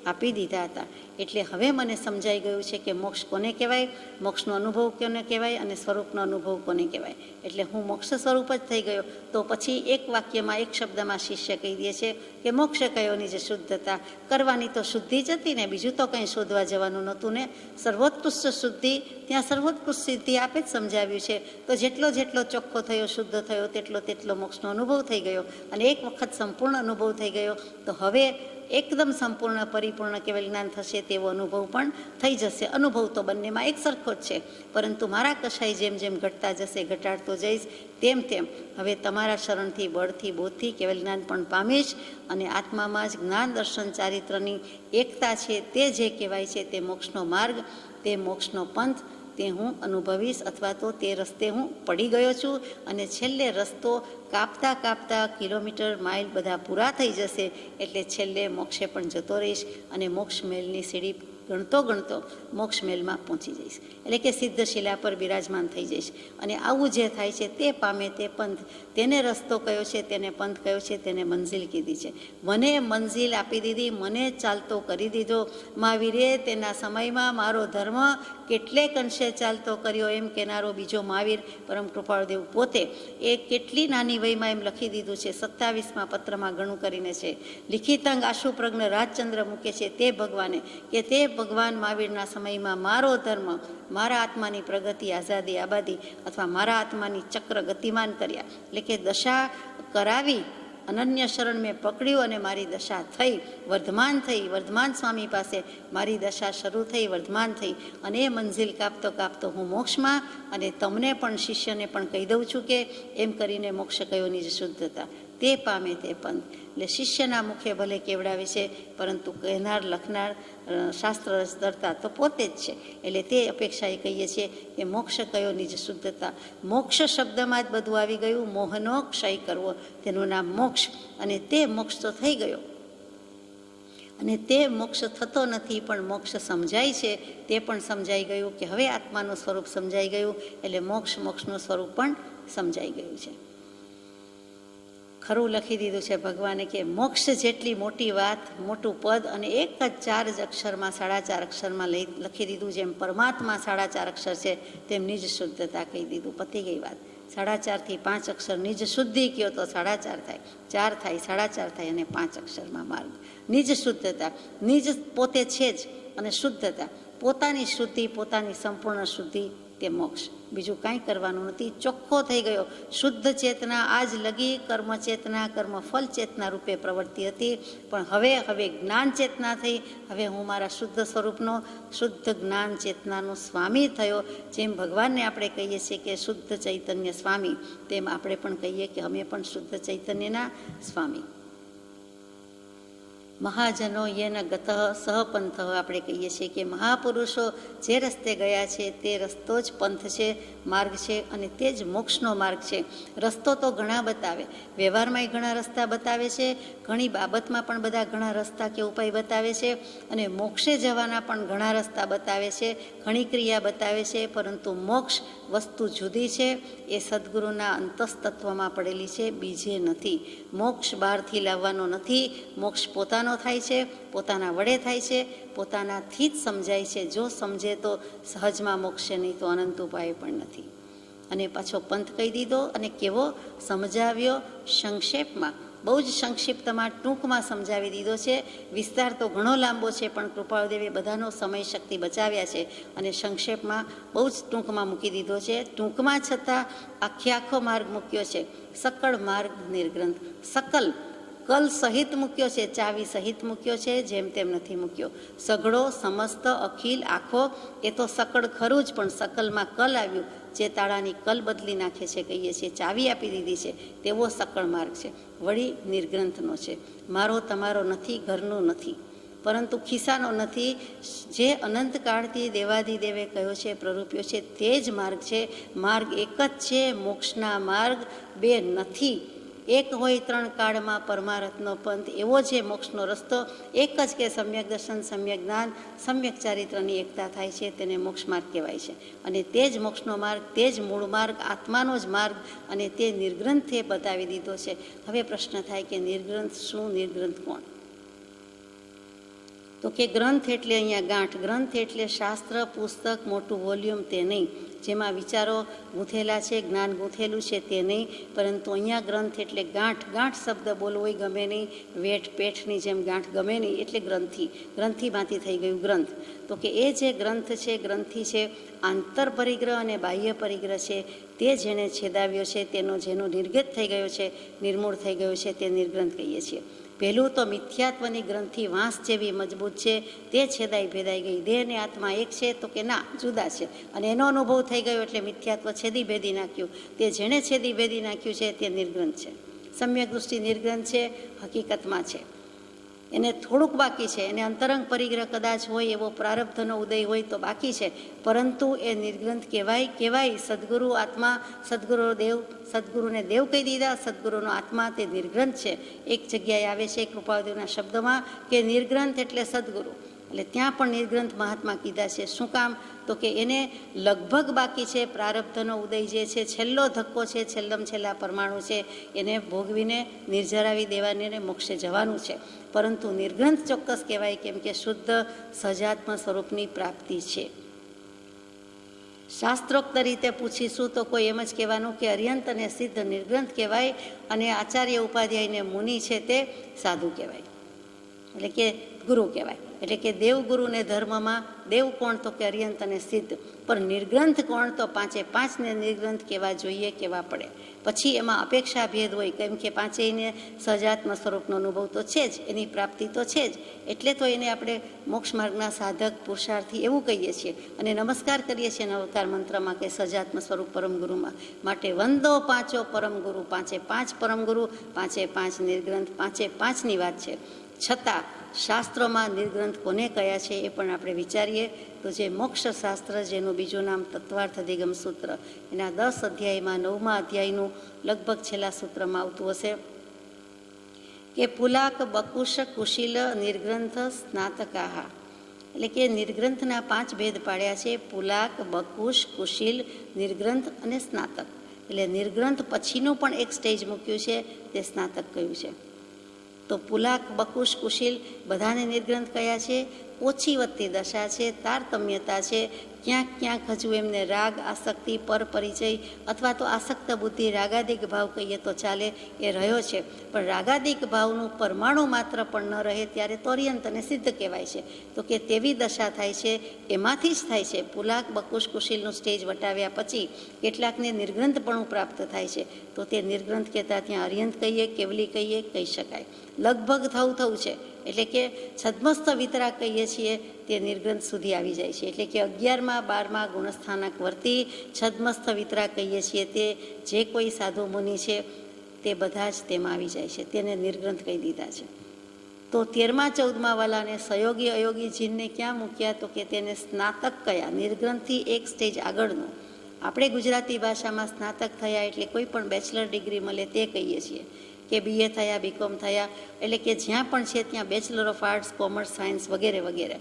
આપી દીધા હતા. એટલે હવે મને સમજાઈ ગયું છે કે મોક્ષ કોને કહેવાય, મોક્ષનો અનુભવ કોને કહેવાય અને સ્વરૂપનો અનુભવ કોને કહેવાય. એટલે હું મોક્ષ સ્વરૂપ જ થઈ ગયો. તો પછી એક વાક્યમાં, એક શબ્દમાં શિષ્ય કહી દે છે કે મોક્ષ કયોની જે શુદ્ધતા, કરવાની તો શુદ્ધિ જ હતી ને, બીજું તો કંઈ શોધવા જવાનું નહોતું ને. સર્વોત્કૃષ્ટ શુદ્ધિ, ત્યાં સર્વોત્કૃષ્ટ સિદ્ધિ આપે જ સમજાવ્યું છે. તો જેટલો ચોખ્ખો થયો, શુદ્ધ થયો, તેટલો મોક્ષનો અનુભવ થઈ ગયો. અને એક વખત સંપૂર્ણ અનુભવ થઈ ગયો. તો હવે એકદમ સંપૂર્ણ પરિપૂર્ણ કેવલ જ્ઞાન થશે તેવો અનુભવ પણ થઈ જશે. અનુભવ તો બંનેમાં એક સરખો જ છે, પરંતુ મારા કશાય જેમ જેમ ઘટતા જશે, ઘટાડતો જઈશ, તેમ તેમ હવે તમારા શરણથી, બળથી, બોધથી કેવલ જ્ઞાન પણ પામીશ અને આત્મામાં જ જ્ઞાન દર્શન ચારિત્રની એકતા છે તે જે કહેવાય છે તે મોક્ષનો માર્ગ, તે મોક્ષનો પંથ, તે હું અનુભવીશ અથવા તો તે રસ્તે હું પડી ગયો છું અને છેલ્લે રસ્તો કાપતા કાપતા કિલોમીટર, માઇલ બધા પૂરા થઈ જશે એટલે છેલ્લે મોક્ષે પણ જતો રહીશ અને મોક્ષ મેલની સીડી ગણતો ગણતો મોક્ષ મેલમાં પહોંચી જઈશ, એટલે કે સિદ્ધ શિલા પર બિરાજમાન થઈ જઈશ. અને આવું જે થાય છે તે પામે તે પંથ, તેને રસ્તો કયો છે, તેને પંથ કયો છે, તેને મંઝિલ કીધી છે. મને મંઝિલ આપી દીધી, મને ચાલતો કરી દીધો. મહાવીરે તેના સમયમાં મારો ધર્મ કેટલેક અંશે ચાલતો કર્યો એમ કહેનારો બીજો મહાવીર પરમ કૃપાળુદેવ પોતે એ કેટલી નાની વયમાં એમ લખી દીધું છે. 27મા પત્રમાં ઘણું કરીને છે. લિખિતાંગ આશુપ્રજ્ઞ રાજચંદ્ર મૂકે છે તે ભગવાને કે તે ભગવાન મહાવીરના સમયમાં મારો ધર્મ, મારા આત્માની પ્રગતિ, આઝાદી, આબાદી અથવા મારા આત્માની ચક્ર ગતિમાન કર્યા, એટલે કે દશા કરાવી. અનન્ય શરણ મેં પકડ્યું અને મારી દશા થઈ, વર્ધમાન સ્વામી પાસે મારી દશા શરૂ થઈ, વર્ધમાન થઈ અને એ મંઝિલ કાપતો કાપતો હું મોક્ષમાં, અને તમને પણ શિષ્યને પણ કહી દઉં છું કે એમ કરીને મોક્ષ કયો નિજ શુદ્ધતા, તે પામે તે પંથ. એટલે શિષ્યના મુખે ભલે કેવડાવે છે, પરંતુ કહેનાર, લખનાર, શાસ્ત્ર રચતા તો પોતે જ છે. એટલે તે અપેક્ષાએ કહીએ છીએ કે મોક્ષ કયો નિજ શુદ્ધતા. મોક્ષ શબ્દમાં જ બધું આવી ગયું. મોહનો ક્ષય કરવો, તેનું નામ મોક્ષ. અને તે મોક્ષ તો થઈ ગયો, અને તે મોક્ષ થતો નથી પણ મોક્ષ સમજાય છે, તે પણ સમજાઈ ગયું કે હવે આત્માનું સ્વરૂપ સમજાઈ ગયું, એટલે મોક્ષનું સ્વરૂપ પણ સમજાઈ ગયું છે. ખરું લખી દીધું છે ભગવાને કે મોક્ષ જેટલી મોટી વાત, મોટું પદ અને એક જ 4 જ અક્ષરમાં, 4.5 અક્ષરમાં લખી દીધું. જેમ પરમાત્મા 4.5 અક્ષર છે તેમ નિજ શુદ્ધતા કહી દીધું. પતી ગઈ વાત. 4.5 થી 5 અક્ષર નિજ શુદ્ધિ કયો તો 4.5 થાય, 4 થાય, 4.5 થાય અને 5 અક્ષરમાં માર્ગ. નિજ શુદ્ધતા, નિજ પોતે છે જ, અને શુદ્ધતા પોતાની શુદ્ધિ, પોતાની સંપૂર્ણ શુદ્ધિ, તે મોક્ષ. બીજું કાંઈ કરવાનું નથી. ચોખ્ખો થઈ ગયો. શુદ્ધ ચેતના આજ લગી કર્મ ચેતના, કર્મ ફલ ચેતના રૂપે પ્રવૃત્તિ હતી, પણ હવે જ્ઞાન ચેતના થઈ. હવે હું મારા શુદ્ધ સ્વરૂપનો, શુદ્ધ જ્ઞાન ચેતનાનો સ્વામી થયો. જેમ ભગવાનને આપણે કહીએ છીએ કે શુદ્ધ ચૈતન્ય સ્વામી, તેમ આપણે પણ કહીએ કે અમે પણ શુદ્ધ ચૈતન્યના સ્વામી. મહાજનો યેન ગતઃ સહપંથ, આપણે કહીએ છીએ કે મહાપુરુષો જે રસ્તે ગયા છે તે રસ્તો જ પંથ છે, માર્ગ છે, અને તે જ મોક્ષનો માર્ગ છે. રસ્તો તો ઘણા બતાવે, વ્યવહારમાંય ઘણા રસ્તા બતાવે છે, ઘણી બાબતમાં પણ બધા ઘણા રસ્તા કે ઉપાય બતાવે છે, અને મોક્ષે જવાના પણ ઘણા રસ્તા બતાવે છે, ઘણી ક્રિયા બતાવે છે, પરંતુ મોક્ષ વસ્તુ જુદી છે. એ સદગુરુના અંતસ્તત્વમાં પડેલી છે, બીજે નથી. મોક્ષ બહારથી લાવવાનો નથી. મોક્ષ પોતાનો થાય છે, પોતાના વડે થાય છે, પોતાનાથી જ સમજાય છે. જો સમજે તો સહજમાં મોક્ષે, નહીં તો અનંત ઉપાય પણ નથી. અને પાછો પંથ કહી દીધો, અને કેવો સમજાવ્યો સંક્ષેપમાં, બહુ જ સંક્ષિપ્તમાં, ટૂંકમાં સમજાવી દીધો છે. વિસ્તાર તો ઘણો લાંબો છે, પણ કૃપાળુદેવે બધાનો સમય શક્તિ બચાવ્યા છે અને સંક્ષેપમાં બહુ જ ટૂંકમાં મૂકી દીધો છે. ટૂંકમાં છતાં આખો માર્ગ મૂક્યો છે. સકળ માર્ગ નિર્ગ્રંથ, સકલ કલ સહિત મૂક્યો છે, ચાવી સહિત મૂક્યો છે, જેમ તેમ નથી મૂક્યો. સઘળો, સમસ્ત, અખિલ, આખો, એ તો સકળ ખરું જ, પણ સકલમાં કલ આવ્યું, જે તાળાની કલ બદલી નાખે છે, કહીએ છીએ ચાવી આપી દીધી છે, તેવો સકળ માર્ગ છે. વળી નિર્ગ્રંથનો છે. મારો તમારો નથી, ઘરનો નથી, પરંતુ ખિસ્સાનો નથી. જે અનંતકાળથી દેવાધિદેવે કહ્યો છે, પ્રરૂપ્યો છે, તે જ માર્ગ છે. માર્ગ એક જ છે, મોક્ષના માર્ગ બે નથી. એક હોય 3 કાળમાં પરમારથનો પંથ, એવો છે મોક્ષનો રસ્તો. એક જ કે સમ્યક દર્શન, સમ્યક જ્ઞાન, સમ્યક ચારિત્રની એકતા થાય છે, તેને મોક્ષ માર્ગ કહેવાય છે. અને તે જ મોક્ષનો માર્ગ, તે જ મૂળ માર્ગ, આત્માનો જ માર્ગ, અને તે નિર્ગ્રંથે બતાવી દીધો છે. હવે પ્રશ્ન થાય કે નિર્ગ્રંથ શું, નિર્ગ્રંથ કોણ? તો કે ગ્રંથ એટલે અહીંયા ગાંઠ. ગ્રંથ એટલે શાસ્ત્ર, પુસ્તક, મોટું વોલ્યુમ, તે નહીં. જેમાં વિચારો ગૂંથેલા છે, જ્ઞાન ગૂંથેલું છે, તે નહીં. પરંતુ અહીંયા ગ્રંથ એટલે ગાંઠ. ગાંઠ શબ્દ બોલવો ગમે નહીં, વેઠ પેઠની જેમ ગાંઠ ગમે નહીં, એટલે ગ્રંથિ. ગ્રંથિમાંથી થઈ ગયું ગ્રંથ. તો કે એ જે ગ્રંથ છે, ગ્રંથિ છે, આંતર પરિગ્રહ અને બાહ્ય પરિગ્રહ છે, તે જેને છેદાવ્યો છે, જેનો નિર્ગત થઈ ગયો છે, નિર્મૂળ થઈ ગયો છે, તે નિર્ગ્રંથ કહીએ છીએ. પહેલું તો મિથ્યાત્વની ગ્રંથિ વાંસ જેવી મજબૂત છે, તે છેદાઈ ભેદાઈ ગઈ. દેહ અને આત્મા એક છે તો કે ના, જુદા છે. અને એનો અનુભવ થઈ ગયો એટલે મિથ્યાત્વ છેદી ભેદી નાખ્યું. તે જેણે છેદી ભેદી નાખ્યું છે તે નિર્ગ્રંથ છે. સમ્યક દૃષ્ટિ નિર્ગ્રંથ છે, હકીકતમાં છે. એને થોડુંક બાકી છે, એને અંતરંગ પરિગ્રહ કદાચ હોય, એવો પ્રારબ્ધનો ઉદય હોય તો બાકી છે, પરંતુ એ નિર્ગ્રંથ કહેવાય. સદગુરુ આત્મા, સદગુરુ દેવ, સદગુરુને દેવ કહી દીધા, સદગુરુનો આત્મા તે નિર્ગ્રંથ છે. એક જગ્યાએ આવે છે કૃપાળુદેવના શબ્દમાં કે નિર્ગ્રંથ એટલે સદગુરુ, એટલે ત્યાં પણ નિર્ગ્રંથ મહાત્મા કીધા છે. શું કામ? તો કે એને લગભગ બાકી છે પ્રારબ્ધનો ઉદય જે છે, છેલ્લો ધક્કો છે, છેલ્લા પરમાણુ છે, એને ભોગવીને નિર્જરાવી દેવાને મોક્ષે જવાનું છે. પરંતુ નિર્ગ્રંથ ચોક્કસ કહેવાય, કેમ કે શુદ્ધ સહજાત્મ સ્વરૂપની પ્રાપ્તિ છે. શાસ્ત્રોક્ત રીતે પૂછીશું તો કોઈ એમ જ કહેવાનું કે અર્યંત અને સિદ્ધ નિર્ગ્રંથ કહેવાય, અને આચાર્ય ઉપાધ્યાયને મુનિ છે તે સાધુ કહેવાય, એટલે કે ગુરુ કહેવાય. એટલે કે દેવગુરુને ધર્મમાં દેવ કોણ? તો કે અર્યંત અને સિદ્ધ. પણ નિર્ગ્રંથ કોણ? તો પાંચે પાંચને નિર્ગ્રંથ કહેવા જોઈએ, કહેવા પડે. પછી એમાં અપેક્ષા ભેદ હોય, કેમ કે પાંચેયને સહજાત્મ સ્વરૂપનો અનુભવ તો છે જ, એની પ્રાપ્તિ તો છે જ. એટલે તો એને આપણે મોક્ષ માર્ગના સાધક પુરુષાર્થી એવું કહીએ છીએ અને નમસ્કાર કરીએ છીએ નવકાર મંત્રમાં કે સહજાત્મ સ્વરૂપ પરમગુરુમાં. માટે વંદો પાંચો પરમગુરુ, પાંચે પાંચ પરમગુરુ, પાંચે પાંચ નિર્ગ્રંથ, પાંચે પાંચની વાત છે. છતાં શાસ્ત્રોમાં નિર્ગ્રંથ કોને કયા છે એ પણ આપણે વિચારીએ તો જે મોક્ષ શાસ્ત્ર, જેનું બીજું નામ તત્વાર્થ અધિગમ સૂત્ર, એના 10 અધ્યાયમાં 9મા અધ્યાયનું લગભગ છેલ્લા સૂત્રમાં આવતું હશે કે પુલાક બકુશ કુશીલ નિર્ગ્રંથ સ્નાતકાહા. એટલે કે નિર્ગ્રંથના 5 ભેદ પાડ્યા છે: પુલાક, બકુશ, કુશીલ, નિર્ગ્રંથ અને સ્નાતક. એટલે નિર્ગ્રંથ પછીનું પણ એક સ્ટેજ મૂક્યું છે, તે સ્નાતક કહ્યું છે. તો પુલાક, બકુશ, કુશીલ બધાને નિર્ગ્રંથ કયા છે? ઓછી વધતી દશા છે, તારતમ્યતા છે, ક્યાંક હજુ એમને રાગ, આસક્તિ, પર પરિચય અથવા તો આસક્ત બુદ્ધિ, રાગાદિક ભાવ કહીએ તો ચાલે, એ રહ્યો છે. પણ રાગાદિક ભાવનું પરમાણુ માત્ર પણ ન રહે ત્યારે તો અર્યંત અને સિદ્ધ કહેવાય છે. તો કે તેવી દશા થાય છે, એમાંથી જ થાય છે. પુલાક, બકુશ, કુશીલનું સ્ટેજ વટાવ્યા પછી કેટલાકને નિર્ગ્રંથપણું પ્રાપ્ત થાય છે. તો તે નિર્ગ્રંથ કહેતા ત્યાં અર્યંત કહીએ, કેવલી કહીએ, કહી શકાય. લગભગ થવું છે, એટલે કે છદ્મસ્થ વિતરાગ કહીએ છીએ, તે નિર્ગ્રંથ સુધી આવી જાય છે. એટલે કે 11મા 12મા ગુણસ્થાનક વર્તી છદ્મસ્થ વિતરાગ કહીએ છીએ, તે જે કોઈ સાધુ મુનિ છે તે બધા જ તેમાં આવી જાય છે, તેને નિર્ગ્રંથ કહી દીધા છે. તો 13મા 14મા વાલાને સહયોગી અયોગી જીનને ક્યાં મૂક્યા? તો કે તેને સ્નાતક કયા, નિર્ગ્રંથથી એક સ્ટેજ આગળનું. આપણે ગુજરાતી ભાષામાં સ્નાતક થયા એટલે કોઈ પણ બેચલર ડિગ્રી મળે તે કહીએ છીએ, કે BA થયા, BCom થયા, એટલે કે જ્યાં પણ છે ત્યાં bachelor of arts, commerce, science વગેરે વગેરે,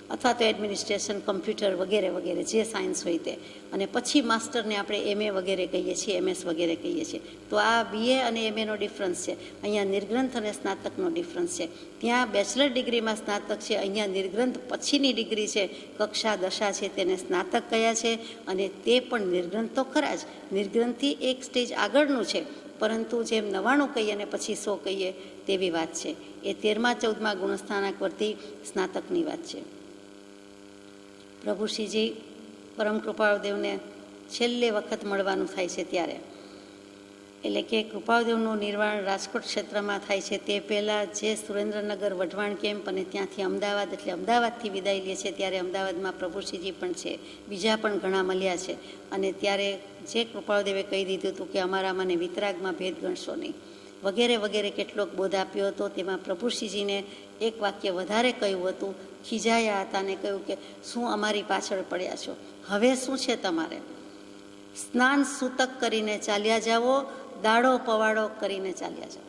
અથવા તો એડમિનિસ્ટ્રેશન, કમ્પ્યુટર વગેરે વગેરે, જે સાયન્સ હોય તે. અને પછી માસ્ટરને આપણે MA વગેરે કહીએ છીએ, MS વગેરે કહીએ છીએ. તો આ BA અને MAનો ડિફરન્સ છે. અહીંયા નિર્ગ્રંથ અને સ્નાતકનો ડિફરન્સ છે. ત્યાં બેચલર ડિગ્રીમાં સ્નાતક છે, અહીંયા નિર્ગ્રંથ પછીની ડિગ્રી છે, કક્ષા દશા છે, તેને સ્નાતક કયા છે. અને તે પણ નિર્ગ્રંથ તો ખરા જ, નિર્ગ્રંથથી એક સ્ટેજ આગળનું છે, પરંતુ જેમ 99 કહીએ અને પછી 100 કહીએ તેવી વાત છે. એ 13મા 14મા ગુણસ્થાનક વર્તી સ્નાતકની વાત છે. પ્રભુશ્રીજી પરમ કૃપાળુદેવને છેલ્લે વખત મળવાનું થાય છે ત્યારે, એટલે કે કૃપાળુદેવનું નિર્વાણ રાજકોટ ક્ષેત્રમાં થાય છે તે પહેલાં જે સુરેન્દ્રનગર વઢવાણ કેમ્પ અને ત્યાંથી અમદાવાદ, એટલે અમદાવાદથી વિદાય લે છે ત્યારે અમદાવાદમાં પ્રભુશ્રીજી પણ છે, બીજા પણ ઘણા મળ્યા છે. અને ત્યારે જે કૃપાળુદેવે કહી દીધું હતું કે અમારા મને વિતરાગમાં ભેદ ગણશો નહીં વગેરે વગેરે કેટલોક બોધ આપ્યો હતો. તેમાં પ્રભુશ્રીજીને એક વાક્ય વધારે કહ્યું હતું, ખીજાયા હતા અને કહ્યું કે શું અમારી પાછળ પડ્યા છો, હવે શું છે તમારે? સ્નાન સૂતક કરીને ચાલ્યા જાઓ, દાડો પવાડો કરીને ચાલ્યા જાઓ,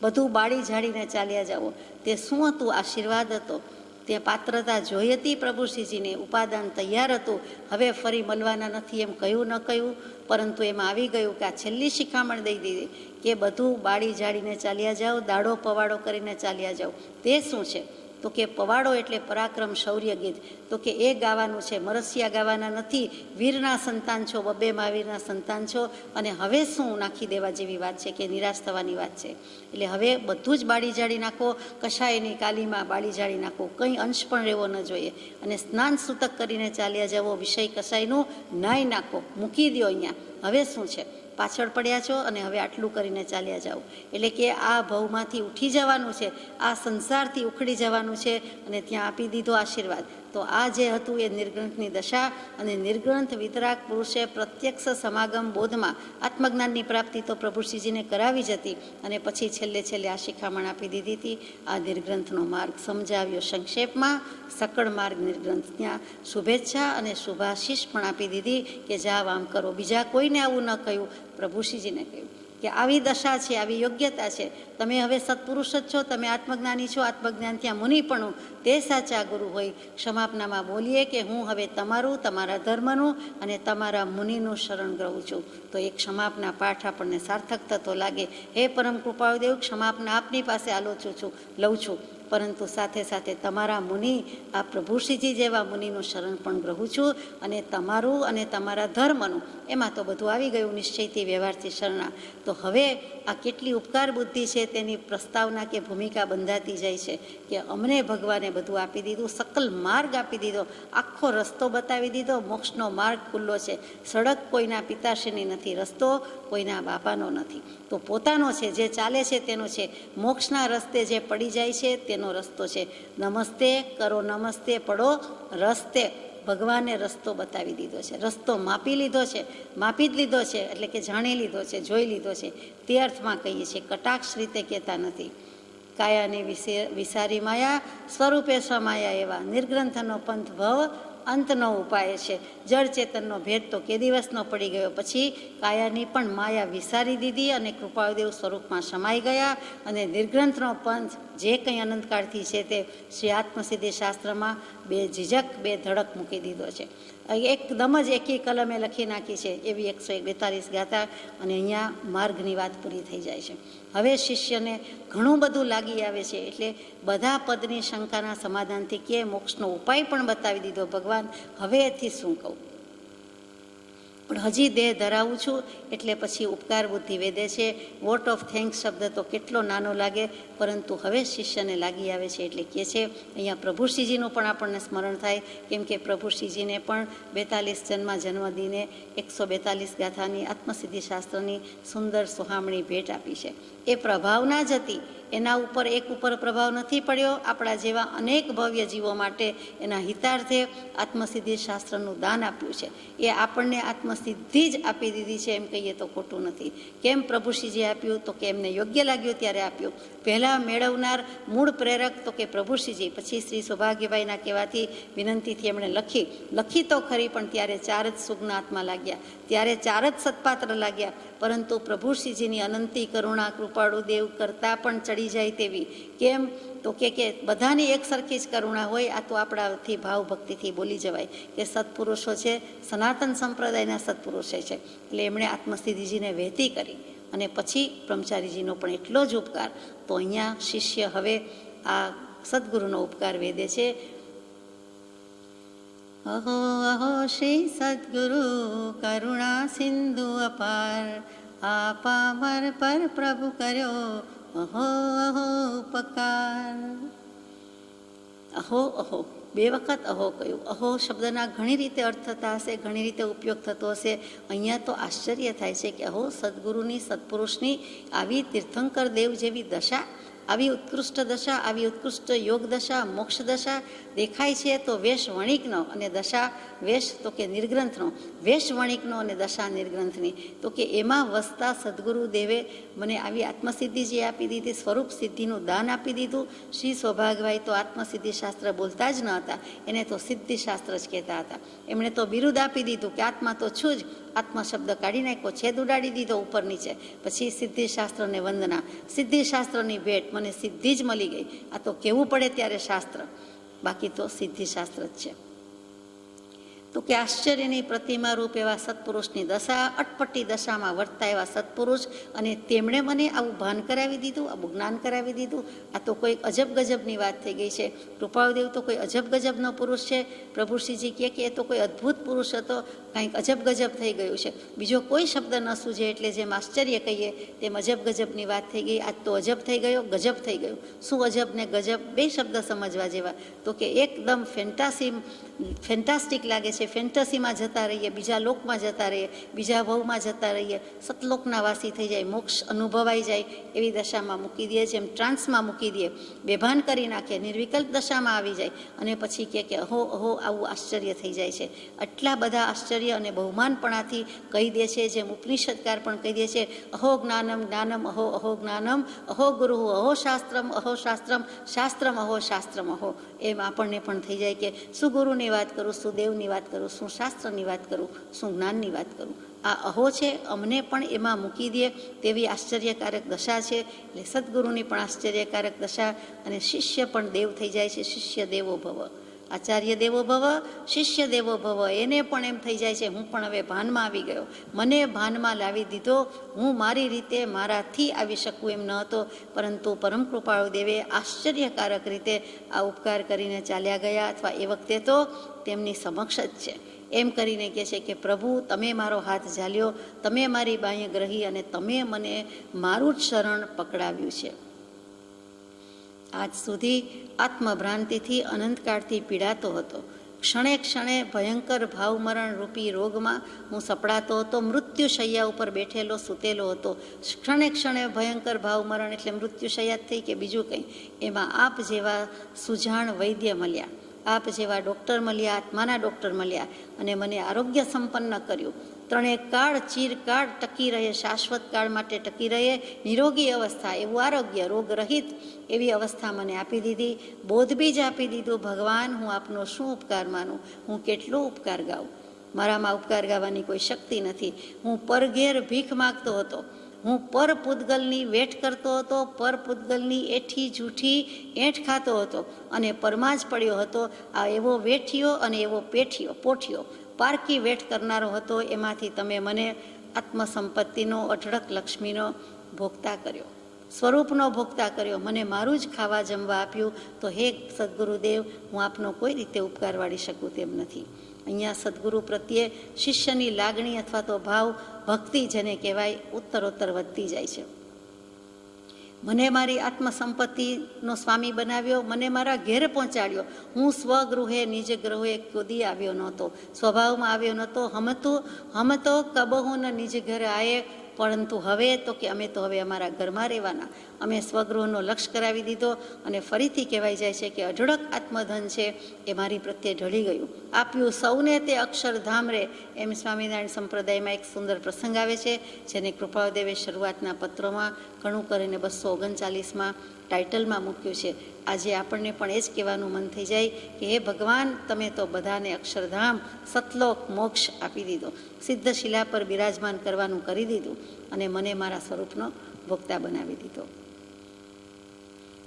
બધું બાળી ઝાડીને ચાલ્યા જાઓ. તે શું હતું? આશીર્વાદ હતો. તે પાત્રતા જોઈ હતી પ્રભુશ્રીજીને, ઉપાદાન તૈયાર હતું, હવે ફરી મળવાના નથી એમ કહ્યું ન કહ્યું, પરંતુ એમાં આવી ગયું કે આ છેલ્લી શિખામણ દઈ દીધી કે બધું બાળી ઝાડીને ચાલ્યા જાઓ, દાડો પવાડો કરીને ચાલ્યા જાઓ. તે શું છે? તો કે પવાડો એટલે પરાક્રમ, શૌર્ય ગીત. તો કે એ ગાવાનું છે, મરસિયા ગાવાના નથી. વીરના સંતાન છો, 2 મહાવીરના સંતાન છો, અને હવે શું નાખી દેવા જેવી વાત છે કે નિરાશ થવાની વાત છે. એટલે હવે બધું જ બાળી જાળી નાખો, કશાયની કાલીમાં બાળી જાળી નાખો, કંઈ અંશ પણ રહેવો ન જોઈએ. અને સ્નાન સૂતક કરીને ચાલ્યા જવો, વિષય કશાયનું નાય નાખો, મૂકી દો અહીંયા. હવે શું છે? પાછળ પડ્યા છો અને હવે આટલું કરીને ચાલ્યા જાઓ. એટલે કે આ ભવમાંથી ઉઠી જવાનું છે, આ સંસારથી ઉખડી જવાનું છે અને ત્યાં આપી દીધો આશીર્વાદ. તો આ જે હતું એ નિર્ગ્રંથની દશા, અને નિર્ગ્રંથ વિતરાગ પુરુષે પ્રત્યક્ષ સમાગમ બોધમાં આત્મજ્ઞાનની પ્રાપ્તિ તો પ્રભુશ્રીજીને કરાવી જ હતી, અને પછી છેલ્લે આ શિખામણ આપી દીધી હતી. આ નિર્ગ્રંથનો માર્ગ સમજાવ્યો સંક્ષેપમાં, સકળ માર્ગ નિર્ગ્રંથ. ત્યાં શુભેચ્છા અને શુભાશીષ પણ આપી દીધી કે જાવ આમ કરો. બીજા કોઈને આવું ન કહ્યું, પ્રભુશ્રીજીને કહ્યું કે આવી દશા છે, આવી યોગ્યતા છે, તમે હવે સત્પુરુષ જ છો, તમે આત્મજ્ઞાની છો, આત્મજ્ઞાન ત્યાં મુનિપણું તે સાચા ગુરુ હોય. ક્ષમાપનામાં બોલીએ કે હું હવે તમારું, તમારા ધર્મનું અને તમારા મુનિનું શરણ ગ્રહું છું. તો એ ક્ષમાપના પાઠ આપણને સાર્થક થતો લાગે. હે પરમ કૃપાળુદેવ, ક્ષમાપના આપની પાસે આલોચું છું, લઉં છું, પરંતુ સાથે સાથે તમારા મુનિ, આ પ્રભુશ્રીજી જેવા મુનિનું શરણ પણ ગ્રહું છું, અને તમારું અને તમારા ધર્મનું, એમાં તો બધું આવી ગયું, નિશ્ચયથી વ્યવહારથી શરણા. તો હવે આ કેટલી ઉપકાર બુદ્ધિ છે તેની પ્રસ્તાવના કે ભૂમિકા બંધાતી જાય છે કે અમને ભગવાને બધું આપી દીધું, સકલ માર્ગ આપી દીધો, આખો રસ્તો બતાવી દીધો, મોક્ષનો માર્ગ ખુલ્લો છે. સડક કોઈના પિતાશ્રીની નથી, રસ્તો કોઈના બાપાનો નથી, તો પોતાનો છે, જે ચાલે છે તેનો છે. મોક્ષના રસ્તે જે પડી જાય છે તેનો રસ્તો છે. નમસ્તે કરો, નમસ્તે પડો રસ્તે. ભગવાને રસ્તો બતાવી દીધો છે, રસ્તો માપી લીધો છે, માપી જ લીધો છે, એટલે કે જાણી લીધો છે, જોઈ લીધો છે. તે અર્થમાં કહીએ છીએ, કટાક્ષ રીતે કહેતા નથી. કાયાની વિસારી માયા સ્વરૂપે સમાયા એવા નિર્ગ્રંથનો પંથ ભવ અંતનો ઉપાય છે. જળ ચેતનનો ભેદ તો કે દિવસનો પડી ગયો, પછી કાયાની પણ માયા વિસારી દીધી અને કૃપાળુદેવ સ્વરૂપમાં સમાઈ ગયા, અને નિર્ગ્રંથનો પંથ જે કંઈ અનંતકાળથી છે તે શ્રી આત્મસિદ્ધિ શાસ્ત્રમાં બે ઝીઝક, બે ધડક મૂકી દીધો છે. એકદમ જ એકી કલમે લખી નાખી છે એવી 142 ગાથા, અને અહીંયા માર્ગની વાત પૂરી થઈ જાય છે. હવે શિષ્યને ઘણું બધું લાગી આવે છે, એટલે બધા પદની શંકાના સમાધાનથી કે મોક્ષનો ઉપાય પણ બતાવી દીધો ભગવાન. હવે એથી શું કહું, પણ હજી દેહ ધરાવું છું, એટલે પછી ઉપકાર બુદ્ધિ વેદે છે. વોટ ઓફ થેન્ક્સ શબ્દ તો કેટલો નાનો લાગે, પરંતુ હવે શિષ્યને લાગી આવે છે એટલે કહે છે. અહીંયા પ્રભુશ્રીજીનું પણ આપણને સ્મરણ થાય, કેમ કે પ્રભુશ્રીજીને પણ 42 જન્મદિને 142 ગાથાની આત્મસિદ્ધિ શાસ્ત્રની સુંદર સુહામણી ભેટ આપી છે. એ પ્રભાવના જ હતી, એના ઉપર એક ઉપર પ્રભાવ નથી પડ્યો. આપણા જેવા અનેક ભવ્ય જીવો માટે એના હિતાર્થે આત્મસિદ્ધિ શાસ્ત્રનું દાન આપ્યું છે. એ આપણને આત્મસિદ્ધિ જ આપી દીધી છે એમ કહીએ તો ખોટું નથી. કેમ પ્રભુશ્રીજીએ આપ્યું, તો કે એમને યોગ્ય લાગ્યું ત્યારે આપ્યું. પહેલાં મેળવનાર મૂળ પ્રેરક તો કે પ્રભુશ્રીજી, પછી શ્રી સૌભાગ્યભાઈના કહેવાથી વિનંતીથી એમણે લખી તો ખરી, પણ ત્યારે 4 જ સુગ્ન આત્મા લાગ્યા, ત્યારે 4 જ સત્પાત્ર લાગ્યા. પરંતુ પ્રભુશ્રીજીની અનંતી કરુણા કૃપાળુ દેવ કરતાં પણ ચડી જાય તેવી. કેમ તો કે બધાની એક સરખી જ કરુણા હોય. આ તો આપણાથી ભાવ ભક્તિથી બોલી જવાય કે સત્પુરુષો છે, સનાતન સંપ્રદાયના સત્પુરુષો છે, એટલે એમણે આત્મસિદ્ધિજીને વહેતી કરી, અને પછી બ્રહ્મચારીજીનો પણ એટલો જ ઉપકાર. તો અહીંયા શિષ્ય હવે આ સદગુરુનો ઉપકાર વેદે છે. અહો અહો શ્રી સદગુરુ કરુણા સિંધુ અપાર, આપા મર પર પ્રભુ કર્યો અહો અહો ઉપકાર. અહો અહો 2 વખત અહો કહ્યું. અહો શબ્દના ઘણી રીતે અર્થ થતા હશે, ઘણી રીતે ઉપયોગ થતો હશે. અહીંયા તો આશ્ચર્ય થાય છે કે અહો સદગુરુની, સત્પુરુષની આવી તીર્થંકર દેવ જેવી દશા, આવી ઉત્કૃષ્ટ દશા, આવી ઉત્કૃષ્ટ યોગ દશા, મોક્ષ દશા દેખાય છે. તો વેશ વણિકનો અને દશા વેશ તો કે નિર્ગ્રંથનો, વેશ વણિકનો અને દશા નિર્ગ્રંથની, તો કે એમાં વસતા સદગુરુ દેવે મને આવી આત્મસિદ્ધિ જે આપી દીધી, સ્વરૂપ સિદ્ધિનું દાન આપી દીધું. શ્રી સૌભાગ્યભાઈ તો આત્મસિદ્ધિ શાસ્ત્ર બોલતા જ ન હતા, એને તો સિદ્ધિ શાસ્ત્ર જ કહેતા હતા. એમણે તો બિરુદ આપી દીધું કે આત્મા તો છું જ, આત્મા શબ્દ કાઢી નાખ્યો, છેદ ઉડાડી દીધો ઉપર નીચે. પછી સિદ્ધિશાસ્ત્રને વંદના, સિદ્ધિશાસ્ત્રની ભેટ, મને સિદ્ધિ જ મળી ગઈ. આ તો કહેવું પડે ત્યારે શાસ્ત્ર, બાકી તો સિદ્ધિશાસ્ત્ર જ છે. તો કે આશ્ચર્યની પ્રતિમા રૂપ એવા સત્પુરુષની દશા, અટપટી દશામાં વર્તા એવા સત્પુરુષ, અને તેમણે મને આવું ભાન કરાવી દીધું, આવું જ્ઞાન કરાવી દીધું. આ તો કોઈ અજબ ગજબની વાત થઈ ગઈ છે. કૃપાળુદેવ તો કોઈ અજબ ગજબનો પુરુષ છે. પ્રભુશ્રીજી કહે કે એ તો કોઈ અદ્ભુત પુરુષ હતો, કંઈક અજબ ગજબ થઈ ગયું છે. બીજો કોઈ શબ્દ ન સૂજે, એટલે જેમ આશ્ચર્ય કહીએ તેમ અજબ ગજબની વાત થઈ ગઈ. આજ તો અજબ થઈ ગયો, ગજબ થઈ ગયું. શું અજબ ને ગજબ 2 શબ્દ સમજવા જેવા. તો કે એકદમ ફેન્ટાસ્ટિક લાગે છે પછી ફેન્ટસીમાં જતા રહીએ, બીજા લોકમાં જતા રહીએ, બીજા ભવમાં જતા રહીએ, સતલોકના વાસી થઈ જાય, મોક્ષ અનુભવાઈ જાય એવી દશામાં મૂકી દે, જેમ ટ્રાન્સમાં મૂકી દે, બેભાન કરી નાખે, નિર્વિકલ્પ દશામાં આવી જાય અને પછી કે અહો અહો આવું આશ્ચર્ય થઈ જાય છે. આટલા બધા આશ્ચર્ય અને બહુમાનપણાથી કહી દે છે, જેમ ઉપનિષદકાર પણ કહી દે છે, અહો જ્ઞાનમ જ્ઞાનમ અહો અહો જ્ઞાનમ અહો ગુરુ અહો શાસ્ત્રમ અહો શાસ્ત્રમ શાસ્ત્રમ અહો શાસ્ત્રમ અહો. એમ આપણને પણ થઈ જાય કે શું ગુરુની વાત કરું, શું દેવની વાત કરું, શું શાસ્ત્રની વાત કરું, શું જ્ઞાનની વાત કરું. આ અહો છે, અમને પણ એમાં મૂકી દે તેવી આશ્ચર્યકારક દશા છે. એટલે સદગુરુની પણ આશ્ચર્યકારક દશા, અને શિષ્ય પણ દેવ થઈ જાય છે. શિષ્ય દેવો ભવ, આચાર્ય દેવો ભવ, શિષ્ય દેવો ભવ. એને પણ એમ થઈ જાય છે હું પણ હવે ભાનમાં આવી ગયો, મને ભાનમાં લાવી દીધો, હું મારી રીતે મારાથી આવી શકું એમ ન હતો, પરંતુ પરમ કૃપાળુ દેવે આશ્ચર્યકારક રીતે આ ઉપકાર કરીને ચાલ્યા ગયા, અથવા એ વખતે તો તેમની સમક્ષ જ છે એમ કરીને કહે છે કે પ્રભુ તમે મારો હાથ ઝાલ્યો, તમે મારી બાંય ગ્રહી અને તમે મને મારું જ શરણ પકડાવ્યું છે. આજ સુધી આત્મભ્રાંતિથી અનંતકાળથી પીડાતો હતો. ક્ષણે ક્ષણે ભયંકર ભાવમરણ રૂપી રોગમાં હું સપડાતો હતો. મૃત્યુશૈયા ઉપર બેઠેલો સૂતેલો હતો. ક્ષણે ક્ષણે ભયંકર ભાવમરણ એટલે મૃત્યુશૈયા જ થઈ કે બીજું કંઈ. એમાં આપ જેવા સુજાણ વૈદ્ય મળ્યા, આપ જેવા ડૉક્ટર મળ્યા, આત્માના ડૉક્ટર મળ્યા અને મને આરોગ્ય સંપન્ન કર્યું. ત્રણેય કાળ ચિરકાળ ટકી રહે, શાશ્વત કાળ માટે ટકી રહે નિરોગી અવસ્થા, એવું આરોગ્ય, રોગરહિત એવી અવસ્થા મને આપી દીધી. બોધ બીજ આપી દીધું. ભગવાન હું આપનો શું ઉપકાર માનું, હું કેટલો ઉપકાર ગાઉં. મારામાં ઉપકાર ગાવાની કોઈ શક્તિ નથી. હું પરઘેર ભીખ માગતો હતો, હું પર પૂતગલની વેઠ કરતો હતો, પર પૂતગલની એઠી જૂઠી એઠ ખાતો હતો અને પરમાં જ પડ્યો હતો. આ એવો વેઠિયો અને એવો પોઠિયો પારકી વેઠ કરનારો હતો. એમાંથી તમે મને આત્મસંપત્તિનો, અઢળક લક્ષ્મીનો ભોગતા કર્યો, સ્વરૂપનો ભોગતા કર્યો, મને મારું જ ખાવા જમવા આપ્યું. તો હે સદગુરુદેવ, હું આપનો કોઈ રીતે ઉપકાર વાળી શકું તેમ નથી. અહીંયા સદગુરુ પ્રત્યે શિષ્યની લાગણી અથવા તો ભાવ, ભક્તિ જેને કહેવાય, ઉત્તરોત્તર વધતી જાય છે. મને મારી આત્મસંપત્તિનો સ્વામી બનાવ્યો, મને મારા ઘેર પહોંચાડ્યો. હું સ્વગૃહે નિજ ગૃહે કૂદી આવ્યો નહોતો, સ્વભાવમાં આવ્યો નહોતો. હમ તો કબહુ ન નિજ ઘર આયે, પરંતુ હવે તો કે અમે તો હવે અમારા ઘરમાં રહેવાના. અમે સ્વગૃહનો લક્ષ્ય કરાવી દીધો અને ફરીથી કહેવાય જાય છે કે અઢળક આત્મધન છે એ મારી પ્રત્યે ઢળી ગયું. આપ્યું સૌને તે અક્ષરધામ રે, એમ સ્વામિનારાયણ સંપ્રદાયમાં એક સુંદર પ્રસંગ આવે છે, જેને કૃપાળુદેવે શરૂઆતના પત્રોમાં ઘણું કરીને 239માં ટાઇટલમાં મૂક્યું છે. આજે આપણને પણ એ જ કહેવાનું મન થઈ જાય કે હે ભગવાન, તમે તો બધાને અક્ષરધામ, સતલોક, મોક્ષ આપી દીધો, સિદ્ધ શિલા પર બિરાજમાન કરવાનું કરી દીધું અને મને મારા સ્વરૂપનો ભોગતા બનાવી દીધો.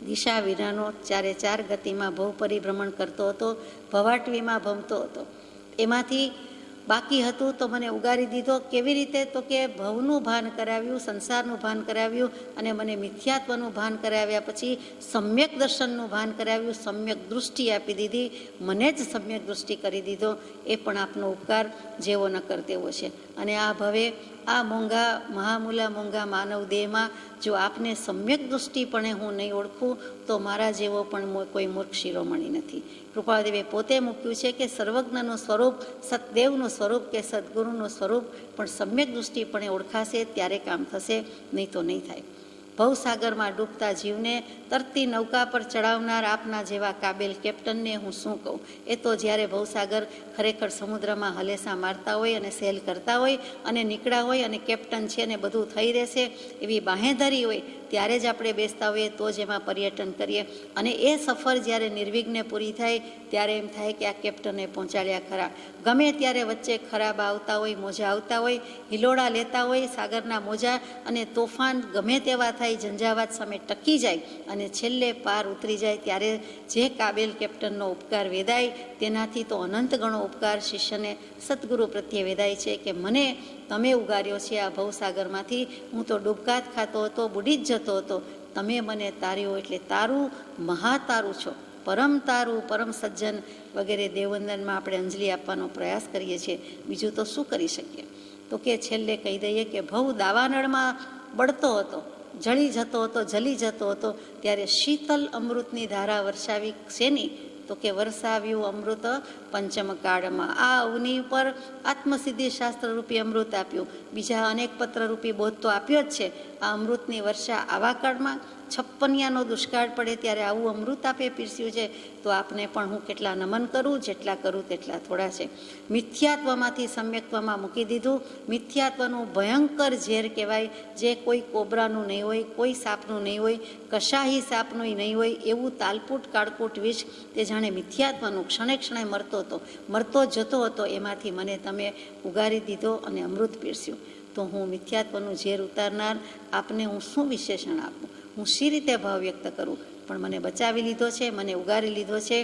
દિશા વિનાનો ચારે ચાર ગતિમાં ભવ પરિભ્રમણ કરતો હતો, ભવાટવીમાં ભમતો હતો. એમાંથી બાકી હતું તો મને ઉગારી દીધો. કેવી રીતે? તો કે ભવનું ભાન કરાવ્યું, સંસારનું ભાન કરાવ્યું અને મને મિથ્યાત્વનું ભાન કરાવ્યા પછી સમ્યક દર્શનનું ભાન કરાવ્યું, સમ્યક દૃષ્ટિ આપી દીધી, મને જ સમ્યક દૃષ્ટિ કરી દીધો. એ પણ આપનો ઉપકાર જેવો ન કર તેવો છે. અને આ ભવે આ મહામૂલા મોંઘા માનવ દેહમાં જો આપને સમ્યક દૃષ્ટિપણે હું નહીં ઓળખું તો મારા જેવો પણ કોઈ મૂર્ખ શિરોમણી નથી. કૃપાળુદેવે પોતે મૂક્યું છે કે સર્વજ્ઞનું સ્વરૂપ, સતદેવનું સ્વરૂપ કે સદગુરુનું સ્વરૂપ પણ સમ્યક દૃષ્ટિપણે ઓળખાશે ત્યારે કામ થશે, નહીં તો નહીં થાય. ભવસાગરમાં ડૂબતા જીવને તરતી નૌકા પર ચડાવનાર આપના જેવા કાબેલ કેપ્ટનને હું શું કહું. એ તો જ્યારે ભવસાગર ખરેખર સમુદ્રમાં હલેસા મારતા હોય અને સહેલ કરતા હોય અને નીકળ્યા હોય અને કેપ્ટન છે ને બધું થઈ રહેશે એવી બાંહેધરી હોય ત્યારે જ આપણે બેસતા હોઈએ તો જ એમાં પર્યટન કરીએ. અને એ સફર જ્યારે નિર્વિઘ્ને પૂરી થાય ત્યારે એમ થાય કે આ કેપ્ટને પહોંચાડ્યા ખરા. ગમે ત્યારે વચ્ચે ખરાબ આવતા હોય, મોજા આવતા હોય, હિલોડા લેતા હોય સાગરના મોજા, અને તોફાન ગમે તેવા થાય, ઝંઝાવાત સામે ટકી જાય અને છેલ્લે પાર ઉતરી જાય ત્યારે જે કાબેલ કેપ્ટનનો ઉપકાર વેદાય તેનાથી તો અનંત ગણો ઉપકાર શિષ્યને સદગુરુ પ્રત્યે વેદાય છે કે મને તમે ઉગાર્યો છે આ ભવસાગરમાંથી. હું તો ડૂબકાત ખાતો હતો, બુડી જ જતો હતો, તમે મને તાર્યો એટલે તારું મહાતારું છો, પરમ તારું, પરમ સજ્જન વગેરે દેવવંદનમાં આપણે અંજલિ આપવાનો પ્રયાસ કરીએ છીએ. બીજું તો શું કરી શકીએ? તો કે છેલ્લે કહી દઈએ કે ભવ દાવાનળમાં બળતો હતો, જળી જતો હતો, જલી જતો હતો, ત્યારે શીતલ અમૃતની ધારા વર્ષાવી શેની? તો કે વરસાવ્યું અમૃત પંચમ કાળમાં. આ અવની ઉપર આત્મસિદ્ધિ શાસ્ત્ર રૂપી અમૃત આપ્યું. બીજા અનેક પત્ર રૂપી બોધ તો આપ્યો જ છે. આ અમૃતની વર્ષા આવા કાળમાં 56યાનો દુષ્કાળ પડે ત્યારે આવું અમૃત આપે પીરસ્યું છે. તો આપને પણ હું કેટલા નમન કરું, જેટલા કરું તેટલા થોડા છે. મિથ્યાત્વમાંથી સમ્યક્ત્વમાં મૂકી દીધું. મિથ્યાત્વનું ભયંકર ઝેર કહેવાય, જે કોઈ કોબરાનું નહીં હોય, કોઈ સાપનું નહીં હોય, કશાહી સાપનું નહીં હોય, એવું તાલપૂટ કાળકૂટ વિષ તે જાણે મિથ્યાત્વનું ક્ષણે ક્ષણે મરતો જતો હતો, એમાંથી મને તમે ઉગારી દીધો અને અમૃત પીરસ્યું. તો હું મિથ્યાત્વનું ઝેર ઉતારનાર આપને હું શું વિશેષણ આપું, હું શી રીતે ભાવ વ્યક્ત કરું? પણ મને બચાવી લીધો છે, મને ઉગારી લીધો છે.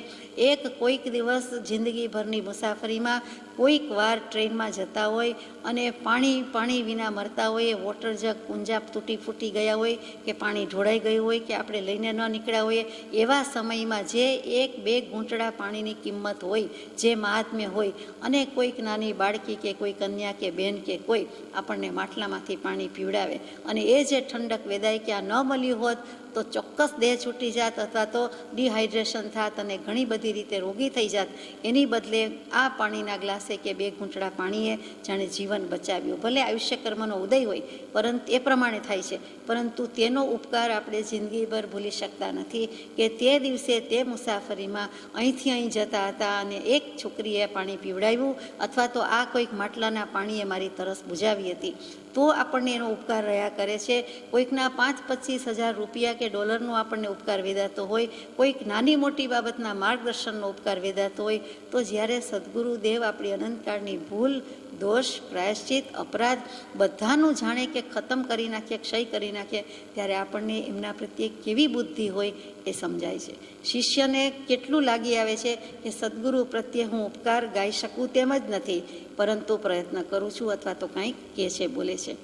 કોઈક દિવસ જિંદગીભરની મુસાફરીમાં કોઈક વાર ટ્રેનમાં જતા હોય અને પાણી વિના મરતા હોય, વોટર જગ કુંજાપ તૂટી ફૂટી ગયા હોય કે પાણી ઢોળાઈ ગયું હોય કે આપણે લઈને ન નીકળ્યા હોઈએ, એવા સમયમાં જે 1-2 ઘૂંટડા પાણીની કિંમત હોય, જે મહાત્મ્ય હોય, અને કોઈક નાની બાળકી કે કોઈ કન્યા કે બેન કે કોઈ આપણને માટલામાંથી પાણી પીવડાવે અને એ જે ઠંડક વેદાય કે આ ન મળ્યું હોત તો ચોક્કસ દેહ છૂટી જાત અથવા તો ડિહાઇડ્રેશન થાત અને ઘણી બધી રીતે રોગી થઈ જાત. એની બદલે આ પાણીના ગ્લાસે કે 2 ઘૂંટડા પાણીએ જાણે જીવન બચાવ્યું. ભલે આયુષ્ય કર્મનો ઉદય હોય, પરંતુ એ પ્રમાણે થાય છે, પરંતુ તેનો ઉપકાર આપણે જિંદગીભર ભૂલી શકતા નથી કે તે દિવસે તે મુસાફરીમાં અહીંથી અહીં જતા હતા અને એક છોકરીએ પાણી પીવડાવ્યું અથવા તો આ કોઈક માટલાના પાણીએ મારી તરસ બુજાવી હતી, તો આપણને એનો ઉપકાર રહ્યા કરે છે. કોઈકના 5-25 હજાર રૂપિયા કે ડોલરનો આપણને ઉપકાર વેદાતો હોય, કોઈક નાની મોટી બાબતના માર્ગદર્શનનો ઉપકાર વેદાતો હોય, તો જ્યારે સદગુરુદેવ આપણી અનંતકાળની ભૂલ, દોષ, પ્રાયશ્ચિત, અપરાધ બધાનું જાણે કે ખતમ કરી નાખીએ, ક્ષય કરી નાખીએ, ત્યારે આપણને એમના પ્રત્યે કેવી બુદ્ધિ હોય એ સમજાય છે. શિષ્યને કેટલું લાગી આવે છે કે સદગુરુ પ્રત્યે હું ઉપકાર ગાઈ શકું તેમ જ નથી, પરંતુ પ્રયત્ન કરું છું અથવા તો કંઈક કહે છે, બોલે છે.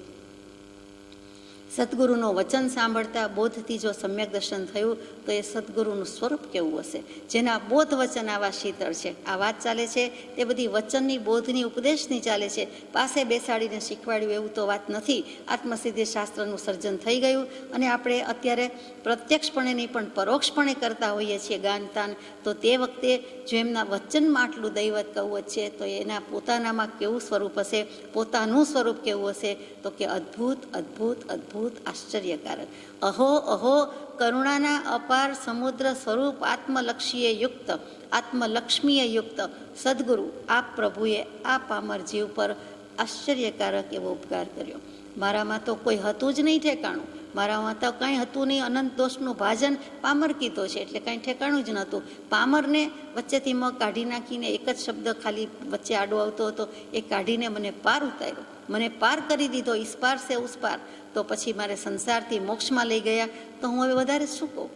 સદગુરુનું વચન સાંભળતા બોધથી જો સમ્યક દર્શન થયું તો એ સદગુરુનું સ્વરૂપ કેવું હશે, જેના બોધ વચન આવા શીતળ છે. આ વાત ચાલે છે તે બધી વચનની, બોધની, ઉપદેશની ચાલે છે. પાસે બેસાડીને શીખવાડ્યું એવું તો વાત નથી. આત્મસિદ્ધિ શાસ્ત્રનું સર્જન થઈ ગયું અને આપણે અત્યારે પ્રત્યક્ષપણે નહીં પણ પરોક્ષપણે કરતા હોઈએ છીએ ગાન તાન. તો તે વખતે જો એમના વચનમાં આટલું દૈવત કવચ છે તો એના પોતાનામાં કેવું સ્વરૂપ હશે, પોતાનું સ્વરૂપ કેવું હશે? તો કે અદ્ભુત અદ્ભુત અદ્ભુત આશ્ચર્યકારક. અહો અહો કરુણાના અપાર સમુદ્ર સ્વરૂપ આત્મલક્ષીએ યુક્ત, આત્મલક્ષ્મીએ યુક્ત સદગુરુ આપ પ્રભુએ આ પામર જીવ પર આશ્ચર્યકારક એવો ઉપકાર કર્યો. મારામાં તો કોઈ હતું જ નહીં ઠેકાણું, મારામાં તો કંઈ હતું નહીં. અનંત દોષનું ભાજન પામર કીધો છે એટલે કાંઈ ઠેકાણું જ નહોતું. પામરને વચ્ચેથી મ કાઢી નાખીને એક જ શબ્દ ખાલી વચ્ચે આડો આવતો હતો, એ કાઢીને મને પાર ઉતાર્યો, મને પાર કરી દીધો. ઇસ પાર સે ઉસ પાર. તો પછી મારે સંસારથી મોક્ષમાં લઈ ગયા. તો હું હવે વધારે શું કહું?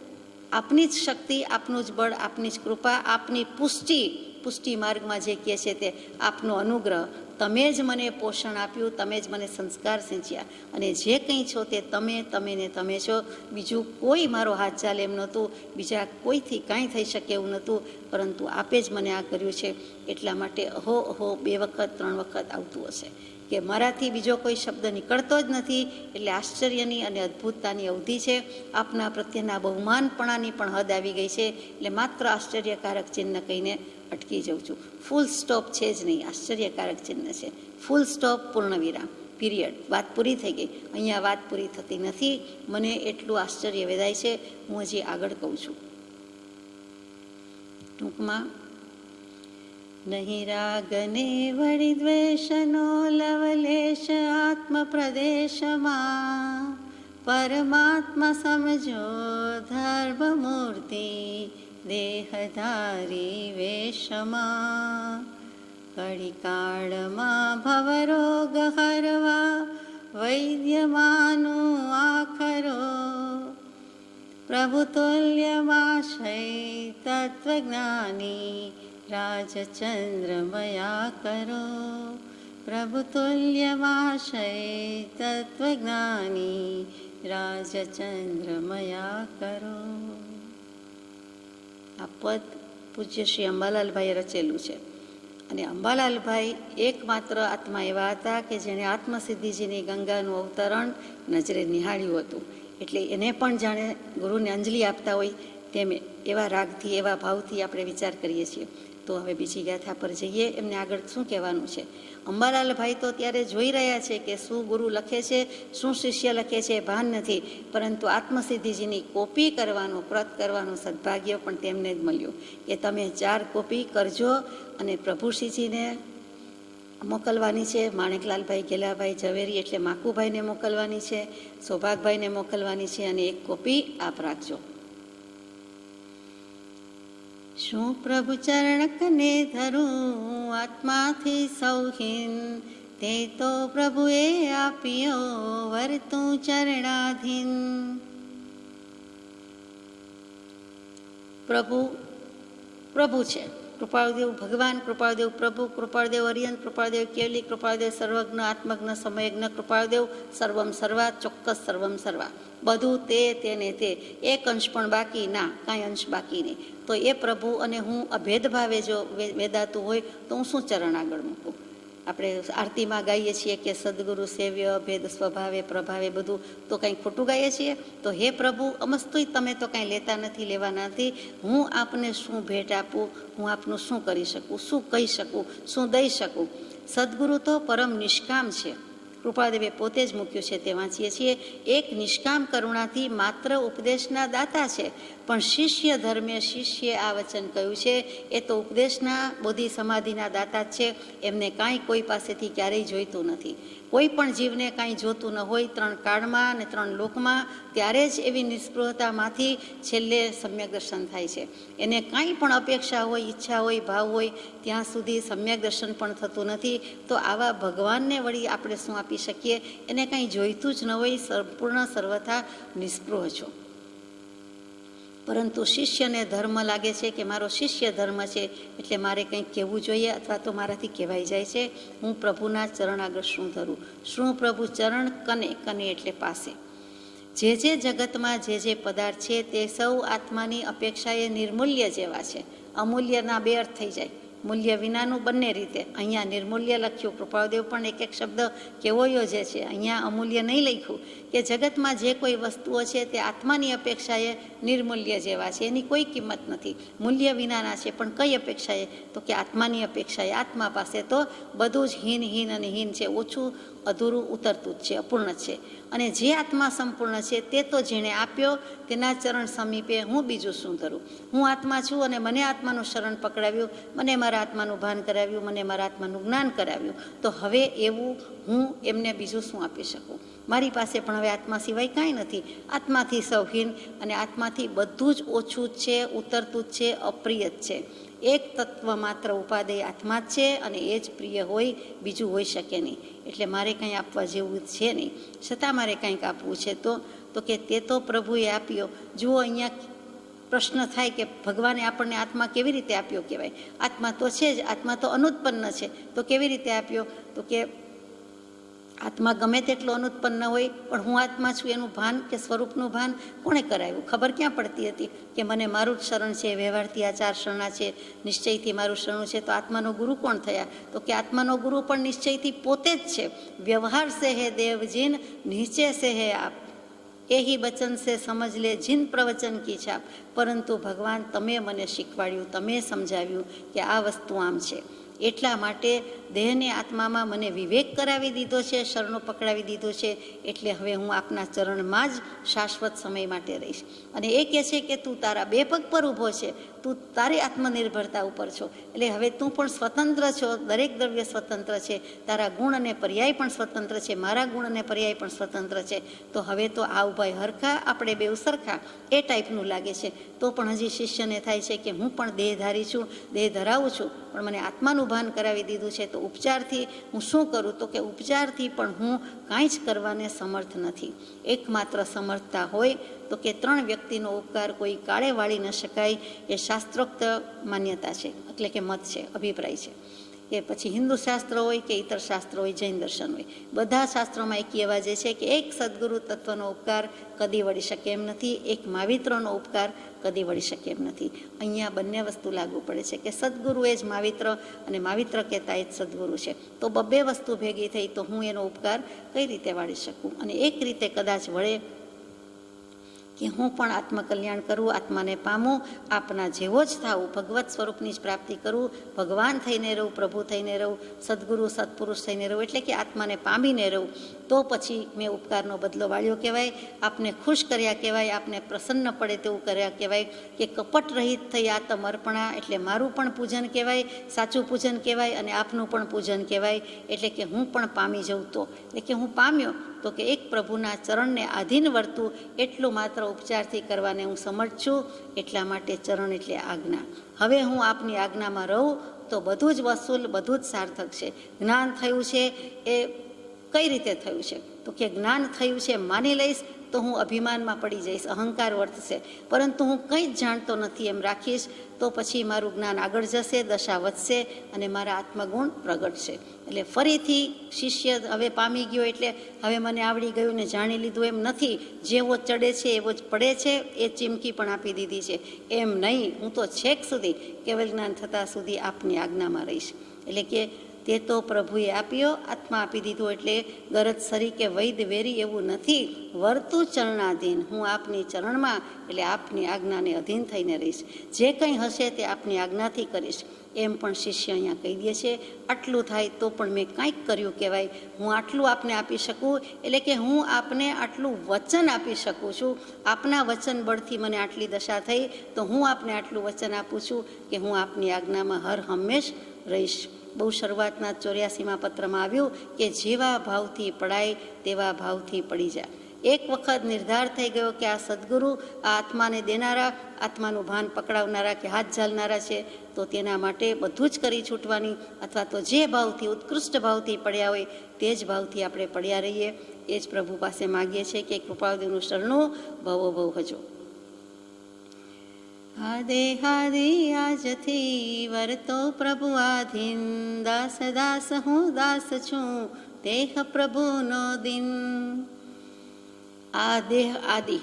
આપની જ શક્તિ, આપનું જ બળ, આપની જ કૃપા, આપની પુષ્ટિ માર્ગમાં જે કહે છે તે આપનો અનુગ્રહ. તમે જ મને પોષણ આપ્યું, તમે જ મને સંસ્કાર સિંચ્યા અને જે કંઈ છો તે તમે ને તમે છો. બીજું કોઈ મારો હાથ ચાલે એમ નહોતું, બીજા કોઈથી કાંઈ થઈ શકે એવું નહોતું, પરંતુ આપે જ મને આ કર્યું છે. એટલા માટે અહો અહો 2 વખત 3 વખત આવતું હશે કે મારાથી બીજો કોઈ શબ્દ નીકળતો જ નથી. એટલે આશ્ચર્યની અને અદ્ભુતતાની અવધિ છે. આપના પ્રત્યેના બહુમાનપણાની પણ હદ આવી ગઈ છે. એટલે માત્ર આશ્ચર્યકારક ચિહ્ન કહીને અટકી જાઉં છું. ફૂલ સ્ટોપ છે જ નહીં, આશ્ચર્યકારક ચિહ્ન છે. ફૂલ સ્ટોપ, પૂર્ણ વિરામ, પીરિયડ. વાત પૂરી થઈ ગઈ. અહીંયા વાત પૂરી થતી નથી. મને એટલું આશ્ચર્ય વેદાય છે, હું હજી આગળ કહું છું. ટૂંકમાં, નહીં રાગને વળી દ્વેષનો લવલેશ આત્મ પ્રદેશમાં, પરમાત્મા સમજો ધર્મમૂર્તિ દેહધારી વેશમાં. કળિકાળમાં ભવરોગ હરવા વૈદ્યમાનું આખરો, પ્રભુતુલ્યમાશય તત્વજ્ઞાની રાજચંદ્રમયા કરો. પ્રભુતુલ્યમાશય તત્વજ્ઞાની રાજચંદ્રમયા કરો. આ પદ પૂજ્ય શ્રી અંબાલાલભાઈએ રચેલું છે. અને અંબાલાલભાઈ એકમાત્ર આત્મા એવા હતા કે જેણે આત્મસિદ્ધિજીની ગંગાનું અવતરણ નજરે નિહાળ્યું હતું. એટલે એને પણ જાણે ગુરુને અંજલિ આપતા હોય તેમ એવા રાગથી, એવા ભાવથી આપણે વિચાર કરીએ છીએ. તો હવે બીજી ગાથા પર જઈએ. એમને આગળ શું કહેવાનું છે? અંબાલાલભાઈ તો ત્યારે જોઈ રહ્યા છે કે શું ગુરુ લખે છે, શું શિષ્ય લખે છે, ભાન નથી. પરંતુ આત્મસિદ્ધિજીની કોપી કરવાનું, પ્રત કરવાનું સદભાગ્ય પણ તેમને જ મળ્યું કે તમે 4 કોપી કરજો અને પ્રભુશ્રીજીને મોકલવાની છે. માણેકલાલભાઈ ગેલાભાઈ ઝવેરી એટલે માકુભાઈને મોકલવાની છે, સૌભાગભાઈને મોકલવાની છે, અને 1 કોપી આપ રાખજો. શું પ્રભુ ચરણ કને ધરું આત્માથી સૌહીન, તે તો પ્રભુએ આપ્યો વર્તું ચરણાધીન. પ્રભુ પ્રભુ છે, કૃપાળદેવ ભગવાન, કૃપાળદેવ પ્રભુ, કૃપાળદેવ અરિયંત, કૃપાળદેવ કેવલી, કૃપાળદેવ સર્વજ્ઞ, આત્મજ્ઞ, સમયજ્ઞ, કૃપાળદેવ સર્વમ સર્વા, ચોક્કસ સર્વમ સર્વા. બધું તેને તે, એક અંશ પણ બાકી ના, કાંઈ અંશ બાકી નહીં. તો એ પ્રભુ અને હું અભેદભાવે જો વેદાતું હોય તો હું શું ચરણ આગળ મૂકું? આપણે આરતીમાં ગાઈએ છીએ કે સદગુરુ સેવ્ય ભેદ સ્વભાવે પ્રભાવે, બધું તો કંઈ ખોટું ગાઈએ છીએ. તો હે પ્રભુ, અમસ્તુય તમે તો કાંઈ લેતા નથી, લેવાના નથી. હું આપને શું ભેટ આપું? હું આપનું શું કરી શકું, શું કહી શકું, શું દઈ શકું? સદગુરુ તો પરમ નિષ્કામ છે. કૃપાદેવે પોતે જ મૂક્યું છે તે વાંચીએ છીએ. એક નિષ્કામ કરુણાથી માત્ર ઉપદેશના દાતા છે, પણ શિષ્ય ધર્મે શિષ્યે આ વચન કહ્યું છે એ તો ઉપદેશના બોધિ સમાધિના દાતા જ છે. એમને કાંઈ કોઈ પાસેથી ક્યારેય જોઈતું નથી. કોઈ પણ જીવને કાંઈ જોતું ન હોય 3 કાળમાં અને 3 લોકમાં, ત્યારે જ એવી નિસ્પૃહતામાંથી છેલ્લે સમ્યક દર્શન થાય છે. એને કાંઈ પણ અપેક્ષા હોય, ઈચ્છા હોય, ભાવ હોય, ત્યાં સુધી સમ્યક દર્શન પણ થતું નથી. તો આવા ભગવાનને વળી આપણે શું આપી શકીએ? એને કાંઈ જોઈતું જ ન હોય, સંપૂર્ણ સર્વથા નિસ્પૃહ છો. પરંતુ શિષ્યને ધર્મ લાગે છે કે મારો શિષ્ય ધર્મ છે એટલે મારે કંઈક કહેવું જોઈએ, અથવા તો મારાથી કહેવાઈ જાય છે. હું પ્રભુના ચરણ આગળ શું ધરું? શું પ્રભુ ચરણ કને, કને એટલે પાસે. જે જગતમાં જે પદાર્થ છે તે સૌ આત્માની અપેક્ષાએ નિર્મૂલ્ય જેવા છે. અમૂલ્યના 2 અર્થ થઈ જાય, મૂલ્ય વિનાનું બંને રીતે. અહીંયા નિર્મૂલ્ય લખ્યું, કૃપાળદેવ પણ એક શબ્દ કેવો યોજે છે. અહીંયા અમૂલ્ય નહીં લખ્યું કે જગતમાં જે કોઈ વસ્તુઓ છે તે આત્માની અપેક્ષાએ નિર્મૂલ્ય જેવા છે, એની કોઈ કિંમત નથી, મૂલ્ય વિનાના છે. પણ કઈ અપેક્ષાએ? તો કે આત્માની અપેક્ષાએ. આત્મા પાસે તો બધું જ હીન અને હીન છે, ઓછું, અધૂરું, ઉતરતું જ છે, અપૂર્ણ છે. અને જે આત્મા સંપૂર્ણ છે તે તો જેણે આપ્યો તેના ચરણ સમીપે હું બીજું શું ધરું? હું આત્મા છું અને મને આત્માનું શરણ પકડાવ્યું, મને મારા આત્માનું ભાન કરાવ્યું, મને મારા આત્માનું જ્ઞાન કરાવ્યું. તો હવે એવું હું એમને બીજું શું આપી શકું? મારી પાસે પણ હવે આત્મા સિવાય કાંઈ નથી. આત્માથી સૌહીન અને આત્માથી બધું જ ઓછું જ છે, ઉતરતું જ છે, અપ્રિય જ છે. એક તત્વ માત્ર ઉપાદેય આત્મા જ છે અને એ જ પ્રિય હોય, બીજું હોઈ શકે નહીં. એટલે મારે કંઈ આપવા જેવું છે નહીં, છતાં મારે કંઈક આપવું છે. તો કે તે તો પ્રભુએ આપ્યો. જુઓ, અહીંયા પ્રશ્ન થાય કે ભગવાને આપણને આત્મા કેવી રીતે આપ્યો કહેવાય? આત્મા તો છે જ, આત્મા તો અનુત્પન્ન છે. તો કેવી રીતે આપ્યો? તો કે આત્મા ગમે તેટલો અનુત્પન્ન હોય, પણ હું આત્મા છું એનું ભાન કે સ્વરૂપનું ભાન કોણે કરાવ્યું? ખબર ક્યાં પડતી હતી કે મને મારું જ શરણ છે, વ્યવહારથી આ 4 શરણા છે, નિશ્ચયથી મારું શરણું છે. તો આત્માનો ગુરુ કોણ થયા? તો કે આત્માનો ગુરુ પણ નિશ્ચયથી પોતે જ છે. વ્યવહાર સે હે દેવજીન, નીચે સે હે આપ, એહી બચન સે સમજ લે જીન પ્રવચન કી છાપ. પરંતુ ભગવાન તમે મને શીખવાડ્યું, તમે સમજાવ્યું કે આ વસ્તુ આમ છે. એટલા માટે દેહને આત્મામાં મને વિવેક કરાવી દીધો છે, શરણો પકડાવી દીધો છે. એટલે હવે હું આપના ચરણમાં જ શાશ્વત સમય માટે રહીશ. અને એ કહે છે કે તું તારા 2 પગ પર ઊભો છે, તું તારી આત્મનિર્ભરતા ઉપર છો. એટલે હવે તું પણ સ્વતંત્ર છો, દરેક દ્રવ્ય સ્વતંત્ર છે, તારા ગુણ અને પર્યાય પણ સ્વતંત્ર છે, મારા ગુણ અને પર્યાય પણ સ્વતંત્ર છે. તો હવે તો આ ઉભાય હરખા, આપણે 2 સરખા, એ ટાઈપનું લાગે છે. તો પણ હજી શિષ્યને થાય છે કે હું પણ દેહધારી છું, દેહ ધરાવું છું, પણ મને આત્માનું ભાન કરાવી દીધું છે. તો ઉપચારથી હું શું કરું? તો કે ઉપચારથી પણ હું કાંઈ જ કરવાને સમર્થ નથી. એકમાત્ર સમર્થતા હોય તો કે 3 વ્યક્તિનો ઉપકાર કોઈ કાળે વાળી ન શકાય, એ શાસ્ત્રોક્ત માન્યતા છે, એટલે કે મત છે, અભિપ્રાય છે. કે પછી હિન્દુ શાસ્ત્ર હોય કે ઇતર શાસ્ત્ર હોય, જૈન દર્શન હોય, બધા શાસ્ત્રોમાં એક એવા જે છે કે એક સદગુરુ તત્વનો ઉપકાર કદી વળી શકે એમ નથી, એક માવિત્રનો ઉપકાર કદી વળી શકે એમ નથી. અહીંયા બંને વસ્તુ લાગુ પડે છે કે સદગુરુ એ જ માવિત્ર અને માવિત્ર કહેતા એ જ સદગુરુ છે. તો 2 વસ્તુ ભેગી થઈ તો હું એનો ઉપકાર કઈ રીતે વાળી શકું? અને એક રીતે કદાચ વળે કે હું પણ આત્મકલ્યાણ કરું, આત્માને પામું, આપના જેવો જ થાવું, ભગવત સ્વરૂપની જ પ્રાપ્તિ કરું, ભગવાન થઈને રહું, પ્રભુ થઈને રહું, સદગુરુ સત્પુરુષ થઈને રહું, એટલે કે આત્માને પામીને રહું, તો પછી મેં ઉપકારનો બદલો વાળ્યો કહેવાય, આપને ખુશ કર્યા કહેવાય, આપને પ્રસન્ન પડે તેવું કર્યા કહેવાય, કે કપટ રહિત થઈ આત્મઅર્પણા એટલે મારું પણ પૂજન કહેવાય, સાચું પૂજન કહેવાય, અને આપનું પણ પૂજન કહેવાય, એટલે કે હું પણ પામી જઉં તો, એટલે કે હું પામ્યો તો કે એક પ્રભુના ચરણને આધીન વર્તું એટલું માત્ર ઉપચારથી કરવાને હું સમર્થ છું, એટલા માટે ચરણ એટલે આજ્ઞા. હવે હું આપની આજ્ઞામાં રહું તો બધું જ વસૂલ, બધું જ સાર્થક છે. જ્ઞાન થયું છે એ કઈ રીતે થયું છે? તો કે જ્ઞાન થયું છે માની લઈશ તો હું અભિમાનમાં પડી જઈશ, અહંકાર વર્તશે, પરંતુ હું કંઈ જ જાણતો નથી એમ રાખીશ તો પછી મારું જ્ઞાન આગળ જશે, દશા વધશે અને મારા આત્મગુણ પ્રગટશે. એટલે ફરીથી શિષ્ય હવે પામી ગયો એટલે હવે મને આવડી ગયું ને જાણી લીધું એમ નથી. જેવો ચડે છે એવો જ પડે છે, એ ચીમકી પણ આપી દીધી છે. એમ નહીં, હું તો છેક સુધી કેવલ જ્ઞાન થતાં સુધી આપની આજ્ઞામાં રહીશ. એટલે કે તે તો પ્રભુએ આપ્યો, આત્મા આપી દીધો, એટલે ગરજ સરી કે વૈદ વેરી એવું નથી. વર્તું ચરણાધીન, હું આપની ચરણમાં એટલે આપની આજ્ઞાને અધીન થઈને રહીશ. જે કંઈ હશે તે આપની આજ્ઞાથી કરીશ. એમ પણ શિષ્ય અહીંયા કહી દે છે. આટલું થાય તો પણ મેં કાંઈક કર્યું કહેવાય. હું આટલું આપને આપી શકું, એટલે કે હું આપને આટલું વચન આપી શકું છું. આપના વચન બળથી મને આટલી દશા થઈ, તો હું આપને આટલું વચન આપું છું કે હું આપની આજ્ઞામાં હર હંમેશ રહીશ. બહુ શરૂઆતના 84માં પત્રમાં આવ્યું કે જેવા ભાવથી પડાય તેવા ભાવથી પડી જાય. એક વખત નિર્ધાર થઈ ગયો કે આ સદગુરુ, આ આત્માને દેનારા, આત્માનું ભાન પકડાવનારા કે હાથ ઝાલનારા છે, તો તેના માટે બધું જ કરી છૂટવાની, અથવા તો જે ભાવથી, ઉત્કૃષ્ટ ભાવથી પડ્યા હોય તે જ ભાવથી આપણે પડ્યા રહીએ. એ જ પ્રભુ પાસે માગીએ છીએ કે કૃપાળુદેવનું શરણું ભવો ભવ હજો. આદે હાદે આજથી વર્તો પ્રભુ આધીન, દાસ દાસ હું દાસ છું, દેહ પ્રભુનો દિન. આ દેહ આદિ,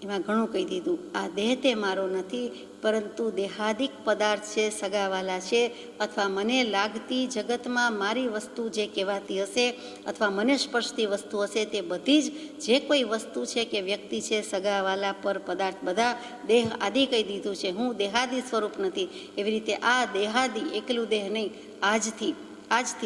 એમાં ઘણું કહી દીધું. આ દેહ તે મારો નથી, પરંતુ દેહાદિક પદાર્થ છે, સગાવાલા છે, અથવા મને લાગતી જગતમાં મારી વસ્તુ જે કહેવાતી હશે, અથવા મને સ્પર્શતી વસ્તુ હશે, તે બધી જ જે કોઈ વસ્તુ છે કે વ્યક્તિ છે, સગાવાલા પર પદાર્થ બધા દેહ આદિ કહી દીધું છે. હું દેહાદિ સ્વરૂપ નથી. એવી રીતે આ દેહાદિ એકલું દેહ નહીં, આજથી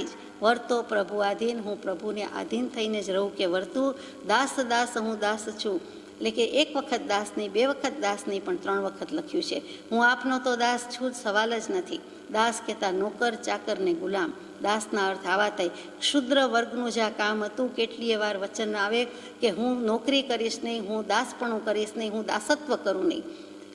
જ વર્તો પ્રભુ આધીન, હું પ્રભુને આધીન થઈને જ રહું કે વર્તું. દાસ દાસ હું દાસ છું, એટલે કે એક વખત દાસ નહીં, બે વખત દાસ નહીં, પણ 3 વખત લખ્યું છે. હું આપનો તો દાસ છું, સવાલ જ નથી. દાસ કહેતા નોકર, ચાકર ને ગુલામ. દાસના અર્થ આવા થાય. ક્ષુદ્ર વર્ગનું જ્યાં કામ હતું, કેટલીય વાર વચન આવે કે હું નોકરી કરીશ નહીં, હું દાસપણું કરીશ નહીં, હું દાસત્વ કરું નહીં.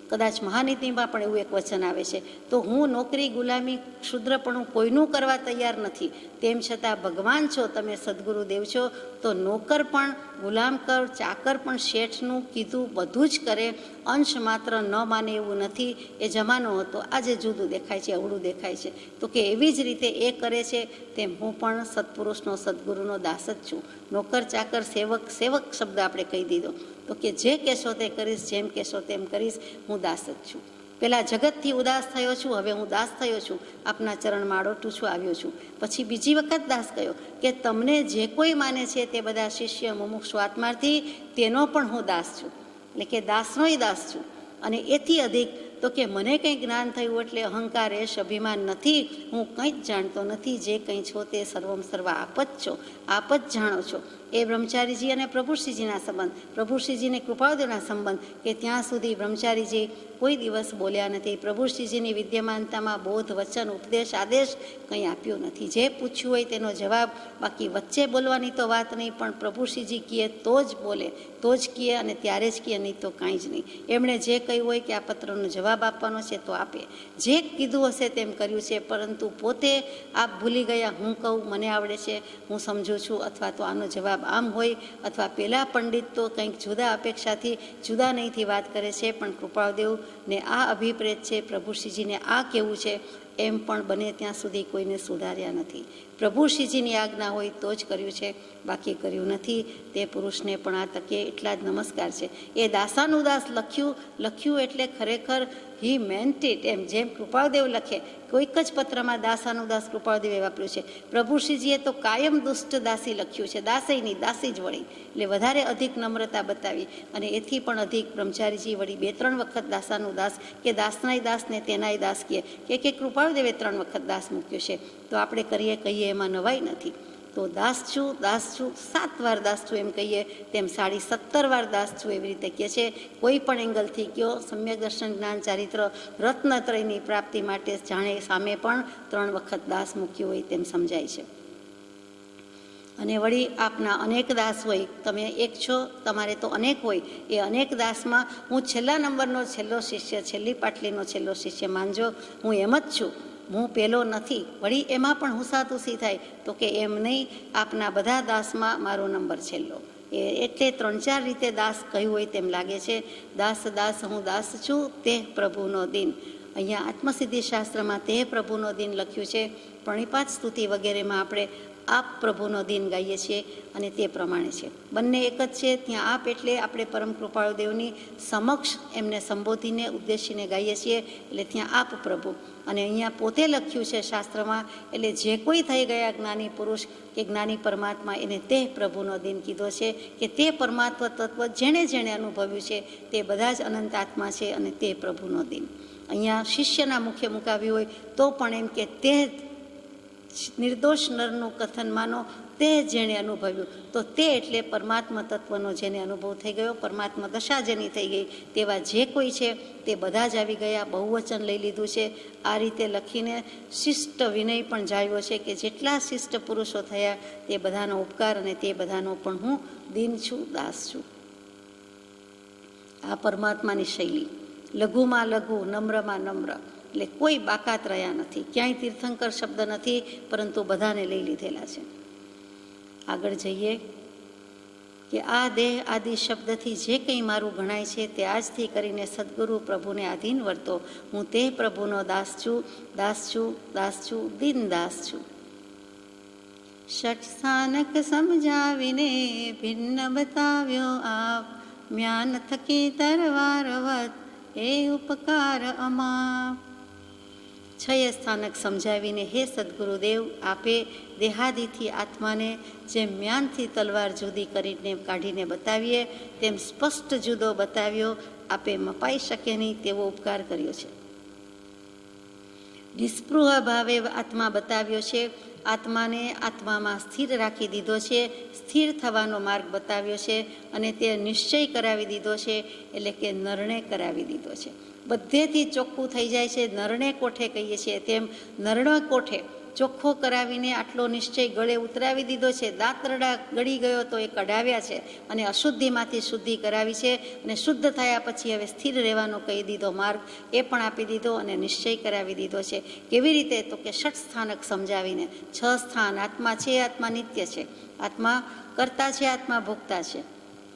કદાચ મહાનીતિમાં પણ એવું એક વચન આવે છે. તો હું નોકરી, ગુલામી, ક્ષુદ્રપણું કોઈનું કરવા તૈયાર નથી. તેમ છતાં ભગવાન છો, તમે સદગુરુદેવ છો, તો નોકર પણ, ગુલામ કર, ચાકર પણ શેઠનું કીધું બધું જ કરે. અંશ માત્ર ન માને એવું નથી. એ જમાનો હતો, આજે જુદું દેખાય છે, અવળું દેખાય છે. તો કે એવી જ રીતે એ કરે છે, તેમ હું પણ સત્પુરુષનો, સદગુરુનો દાસ જ છું. નોકર, ચાકર, સેવક, સેવક શબ્દ આપણે કહી દીધો. તો કે જે કહેશો તે કરીશ, જેમ કહેશો તેમ કરીશ, હું દાસ જ છું. પહેલાં જગતથી ઉદાસ થયો છું, હવે હું દાસ થયો છું, આપના ચરણમાં આડોટું છું, આવ્યો છું. પછી બીજી વખત દાસ કયો કે તમને જે કોઈ માને છે તે બધા શિષ્ય મુમુક્ષુ આત્માર્થી, તેનો પણ હું દાસ છું. એટલે કે દાસનોય દાસ છું. અને એથી અધિક તો કે મને કંઈ જ્ઞાન થયું એટલે અહંકાર, એશ, અભિમાન નથી. હું કંઈ જ જાણતો નથી. જે કંઈ છો તે સર્વમ સર્વ આપ જ છો, આપ જ જાણો છો. એ બ્રહ્મચારીજી અને પ્રભુશ્રીજીના સંબંધ, પ્રભુશ્રીજીને કૃપાળુદેવના સંબંધ, કે ત્યાં સુધી બ્રહ્મચારીજી કોઈ દિવસ બોલ્યા નથી. પ્રભુશ્રીજીની વિદ્યમાનતામાં બોધ, વચન, ઉપદેશ, આદેશ કંઈ આપ્યો નથી. જે પૂછ્યું હોય તેનો જવાબ, બાકી વચ્ચે બોલવાની તો વાત નહીં, પણ પ્રભુશ્રીજી કહે તો જ બોલે, તો જ કહે, અને ત્યારે જ કહે, નહીં તો કાંઈ જ નહીં. એમણે જે કહ્યું હોય કે આ પત્રનો જવાબ આપવાનો છે તો આપે. જે કીધું હશે તેમ કર્યું છે, પરંતુ પોતે આપ ભૂલી ગયા, હું કહું, મને આવડે છે, હું સમજું છું, અથવા તો આનો જવાબ આમ હોય, અથવા પેલા પંડિત તો કંઈક જુદા અપેક્ષાથી, જુદા નહીંથી વાત કરે છે. પણ કૃપાળુદેવને આ અભિપ્રેત છે, પ્રભુશ્રીજીને આ કેવું છે, એમ પણ બને ત્યાં સુધી કોઈને સુધાર્યા નથી. પ્રભુશ્રીજીની આજ્ઞા હોય તો જ કર્યું છે, બાકી કર્યું નથી. તે પુરુષને પણ આ તકે એટલા જ નમસ્કાર છે. એ દાસાનુદાસ લખ્યું એટલે ખરેખર હી મેન્ટ ઇટ, એમ જેમ કૃપાળદેવ લખે, કોઈક જ પત્રમાં દાસાનુદાસ કૃપાળદેવે વાપર્યું છે. પ્રભુશ્રીજીએ તો કાયમ દુષ્ટ દાસી લખ્યું છે, દાસી નહીં, દાસી જ વળી, એટલે વધારે અધિક નમ્રતા બતાવી. અને એથી પણ અધિક બ્રહ્મચારીજી વળી 2-3 વખત દાસાનુદાસ કે દાસનાય દાસ ને તેનાય દાસ કે કૃપાળદેવે 3 વખત દાસ મૂક્યો છે. તો આપણે કહીએ એમાં નવાઈ નથી. તો દાસ છું 7 વાર દાસ છું એમ કહીએ તેમ 17.5 વાર દાસ છું એવી રીતે કહે છે. કોઈ પણ એંગલથી કયો, સમ્યક દર્શન જ્ઞાન ચારિત્ર રત્નત્રયની પ્રાપ્તિ માટે જાણે સામે પણ 3 વખત દાસ મૂક્યો હોય તેમ સમજાય છે. અને વળી આપના અનેક દાસ હોય, તમે એક છો, તમારે તો અનેક હોય. એ અનેક દાસમાં હું છેલ્લા નંબરનો છેલ્લો શિષ્ય, છેલ્લી પાટલીનો છેલ્લો શિષ્ય માનજો, હું એમ જ છું, હું પેલો નથી. વળી એમાં પણ હુસાતુસી થાય તો કે એમ નહીં, આપના બધા દાસમાં મારો નંબર છેલ્લો. એટલે 3-4 રીતે દાસ કહ્યું હોય તેમ લાગે છે. દાસ દાસ હું દાસ છું, તે પ્રભુનો દિન. અહીંયા આત્મસિદ્ધિ શાસ્ત્રમાં તે પ્રભુનો દિન લખ્યું છે. પ્રણિપાત સ્તુતિ વગેરેમાં આપણે આપ પ્રભુનો દિન ગાઈએ છીએ અને તે પ્રમાણે છે. બંને એક જ છે. ત્યાં આપ એટલે આપણે પરમ કૃપાળુદેવની સમક્ષ એમને સંબોધીને ઉદ્દેશીને ગાઈએ છીએ, એટલે ત્યાં આપ પ્રભુ. અને અહીંયા પોતે લખ્યું છે શાસ્ત્રમાં, એટલે જે કોઈ થઈ ગયા જ્ઞાની પુરુષ કે જ્ઞાની પરમાત્મા એને તે પ્રભુનો દિન કીધો છે, કે તે પરમાત્મા તત્વ જેણે જેણે અનુભવ્યું છે તે બધા જ અનંત આત્મા છે અને તે પ્રભુનો દિન. અહીંયા શિષ્યના મુખે મુકાવ્યું હોય તો પણ એમ કે તે નિર્દોષ નરનું કથન માનો, તે જેણે અનુભવ્યું. તો તે એટલે પરમાત્મા તત્વનો જેને અનુભવ થઈ ગયો, પરમાત્મા દશા જેની થઈ ગઈ, તેવા જે કોઈ છે તે બધા જ આવી ગયા. બહુવચન લઈ લીધું છે. આ રીતે લખીને શિષ્ટ વિનય પણ જાળવ્યો છે કે જેટલા શિષ્ટ પુરુષો થયા તે બધાનો ઉપકાર અને તે બધાનો પણ હું દિન છું, દાસ છું. આ પરમાત્માની શૈલી, લઘુમાં લઘુ, નમ્રમાં નમ્ર, એટલે કોઈ બાકાત રહ્યા નથી. ક્યાંય તીર્થંકર શબ્દ નથી, પરંતુ બધાને લઈ લીધેલા છે. આગળ જઈએ કે આ દેહ આદિ શબ્દથી જે કંઈ મારું ગણાય છે તે આજથી કરીને સદગુરુ પ્રભુને આધીન વર્તો. હું તે પ્રભુનો દાસ છું, દાસ છું, દાસ છું, દિન દાસ છું. ષટ સ્થાનક સમજાવીને ભિન્ન બતાવ્યો આપ, જ્ઞાન થકી તરવારવત એ ઉપકાર અમાપ. 6 સ્થાનક સમજાવીને હે સદગુરુદેવ આપે દેહાદિથી આત્માને જેમ મ્યાનથી તલવાર જુદી કરીને કાઢીને બતાવીએ તેમ સ્પષ્ટ જુદો બતાવ્યો. આપે મપાઈ શકે નહીં તેવો ઉપકાર કર્યો છે. નિસ્પૃહ ભાવે આત્મા બતાવ્યો છે. આત્માને આત્મામાં સ્થિર રાખી દીધો છે, સ્થિર થવાનો માર્ગ બતાવ્યો છે અને તે નિશ્ચય કરાવી દીધો છે, એટલે કે નિર્ણય કરાવી દીધો છે. બધેથી ચોખ્ખું થઈ જાય છે. નરણે કોઠે કહીએ છીએ તેમ નરણા કોઠે ચોખ્ખો કરાવીને આટલો નિશ્ચય ગળે ઉતરાવી દીધો છે. દાંતરડા ગળી ગયો તો એ કઢાવ્યા છે અને અશુદ્ધિમાંથી શુદ્ધિ કરાવી છે. અને શુદ્ધ થયા પછી હવે સ્થિર રહેવાનો કહી દીધો માર્ગ એ પણ આપી દીધો અને નિશ્ચય કરાવી દીધો છે. કેવી રીતે? તો કે ષટ સ્થાનક સમજાવીને. 6 સ્થાન. આત્મા છે, આત્મા નિત્ય છે, આત્મા કરતા છે, આત્મા ભોગતા છે,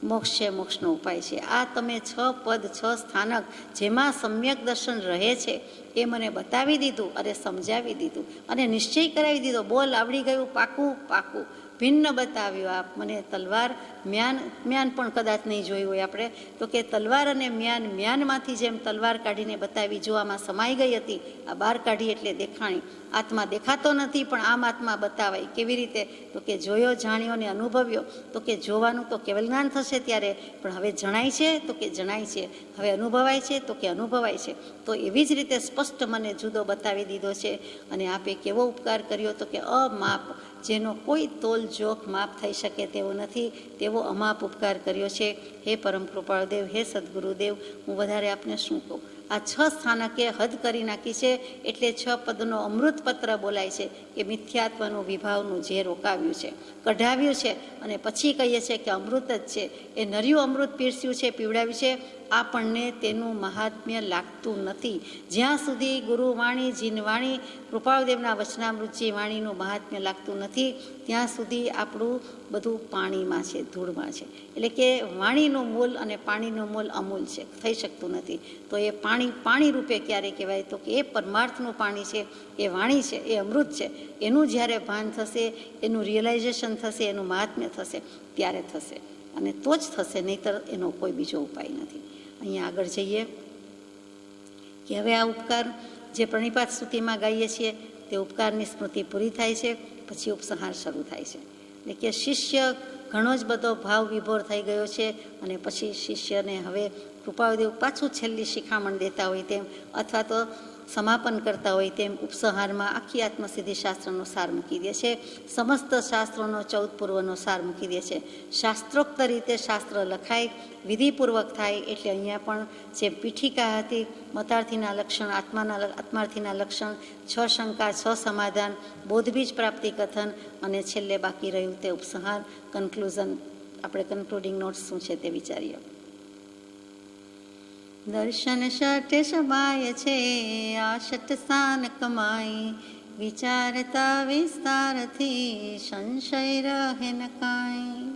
મોક્ષ છે, મોક્ષનો ઉપાય છે. આ તમે 6 પદ 6 સ્થાનક જેમાં સમ્યક દર્શન રહે છે એ મને બતાવી દીધું અને સમજાવી દીધું અને નિશ્ચય કરાવી દીધો. બોલ આવડી ગયું, પાકું પાકું. ભિન્ન બતાવ્યો આપ મને તલવાર, મ્યાન પણ કદાચ નહીં જોયું હોય આપણે તો કે તલવાર અને મ્યાનમાંથી જેમ તલવાર કાઢીને બતાવી, જો આમાં સમાઈ ગઈ હતી, આ બહાર કાઢી એટલે દેખાણી. આત્મા દેખાતો નથી પણ આમ આત્મા બતાવાય. કેવી રીતે? તો કે જોયો, જાણ્યો ને અનુભવ્યો. તો કે જોવાનું તો કેવલ જ્ઞાન થશે ત્યારે, પણ હવે જણાય છે તો કે જણાય છે, હવે અનુભવાય છે તો કે અનુભવાય છે. તો એવી જ રીતે સ્પષ્ટ મને જુદો બતાવી દીધો છે. અને આપે કેવો ઉપકાર કર્યો તો કે અમાપ, જેનો કોઈ તોલ જોખ માપ થઈ શકે તેવો નથી, તેવો અમાપ ઉપકાર કર્યો છે. હે પરમ કૃપાળદેવ, હે સદગુરુદેવ, હું વધારે આપને શું કહું. આ 6 સ્થાનકે હદ કરી નાખી છે. એટલે 6 પદનો અમૃત પત્ર બોલાય છે કે મિથ્યાત્વનું વિભાવનું જે રોકાવ્યું છે, કઢાવ્યું છે અને પછી કહીએ છીએ કે અમૃત જ છે. એ નર્યું અમૃત પીરસ્યું છે, પીવડાવ્યું છે. આપણને તેનું મહાત્મ્ય લાગતું નથી. જ્યાં સુધી ગુરુવાણી, જીનવાણી, કૃપાળદેવના વચનામૃતજી વાણીનું મહાત્મ્ય લાગતું નથી ત્યાં સુધી આપણું બધું પાણીમાં છે, ધૂળમાં છે. એટલે કે વાણીનું મૂલ અને પાણીનું મૂલ અમૂલ છે, થઈ શકતું નથી. તો એ પાણી રૂપે ક્યારે કહેવાય? તો કે એ પરમાર્થનું પાણી છે, એ વાણી છે, એ અમૃત છે. એનું જ્યારે ભાન થશે, એનું રિયલાઇઝેશન થશે, એનું મહાત્મ્ય થશે ત્યારે થશે. અને તો જ થશે, નહીંતર એનો કોઈ બીજો ઉપાય નથી. અહીંયા આગળ જઈએ કે હવે આ ઉપકાર જે પ્રણિપાત સ્તુતિમાં ગાઈએ છીએ તે ઉપકારની સ્મૃતિ પૂરી થાય છે, પછી ઉપસંહાર શરૂ થાય છે. એટલે કે શિષ્ય ઘણો જ બધો ભાવ વિભોર થઈ ગયો છે અને પછી શિષ્યને હવે કૃપાળુદેવ પાછું છેલ્લી શિખામણ દેતા હોય તેમ અથવા તો સમાપન કરતા હોય તેમ ઉપસંહારમાં આખી આત્મસિદ્ધિ શાસ્ત્રનો સાર મૂકી દે છે. સમસ્ત શાસ્ત્રોનો 14 પૂર્વનો સાર મૂકી દે છે. શાસ્ત્રોક્ત રીતે શાસ્ત્ર લખાય, વિધિપૂર્વક થાય. એટલે અહીંયા પણ જે પીઠિકા હતી, મતાર્થીના લક્ષણ, આત્માર્થીના લક્ષણ, 6 શંકા, 6 સમાધાન, બોધબીજ પ્રાપ્તિ કથન અને છેલ્લે બાકી રહ્યું તે ઉપસંહાર, કન્ક્લુઝન. આપણે કન્ક્લુડિંગ નોટ્સ શું છે તે વિચારીએ. દર્શન શટ સમાય છે આ શટ સ્થાન કમાઈ, વિચારતા વિસ્તારથી સંશય રહે ન કાંઈ.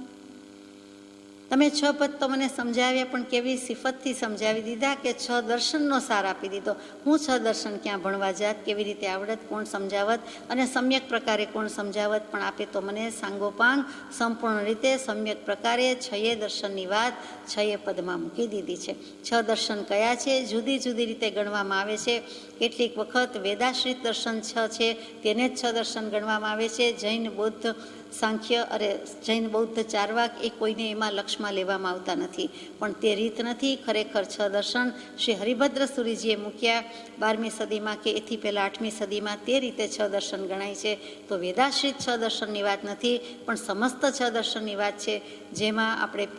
તમે 6 પદ તો મને સમજાવ્યા, પણ કેવી સિફતથી સમજાવી દીધા કે 6 દર્શનનો સાર આપી દીધો. હું 6 દર્શન ક્યાં ભણવા જાત, કેવી રીતે આવડત, કોણ સમજાવત અને સમ્યક પ્રકારે કોણ સમજાવત, પણ આપે તો મને સાંગોપાંગ સંપૂર્ણ રીતે સમ્યક પ્રકારે 6 દર્શનની વાત 6 પદમાં મૂકી દીધી છે. 6 દર્શન કયા છે? જુદી જુદી રીતે ગણવામાં આવે છે. કેટલીક વખત વેદાશ્રિત દર્શન 6 છે તેને જ 6 દર્શન ગણવામાં આવે છે. જૈન, બૌદ્ધ, સાંખ્ય અને જૈન બૌદ્ધ ચારવાક એ કોઈને એમાં લક્ષમાં લેવામાં આવતા નથી, પણ તે રીત નથી. ખરેખર 6 દર્શન શ્રી હરિભદ્ર સુરીજીએ મૂક્યા 12મી સદીમાં કે એથી પહેલાં 8મી સદીમાં. તે રીતે 6 દર્શન ગણાય છે. તો વેદાશ્રિત 6 દર્શનની વાત નથી, પણ સમસ્ત 6 દર્શનની વાત છે. જેમાં આપણે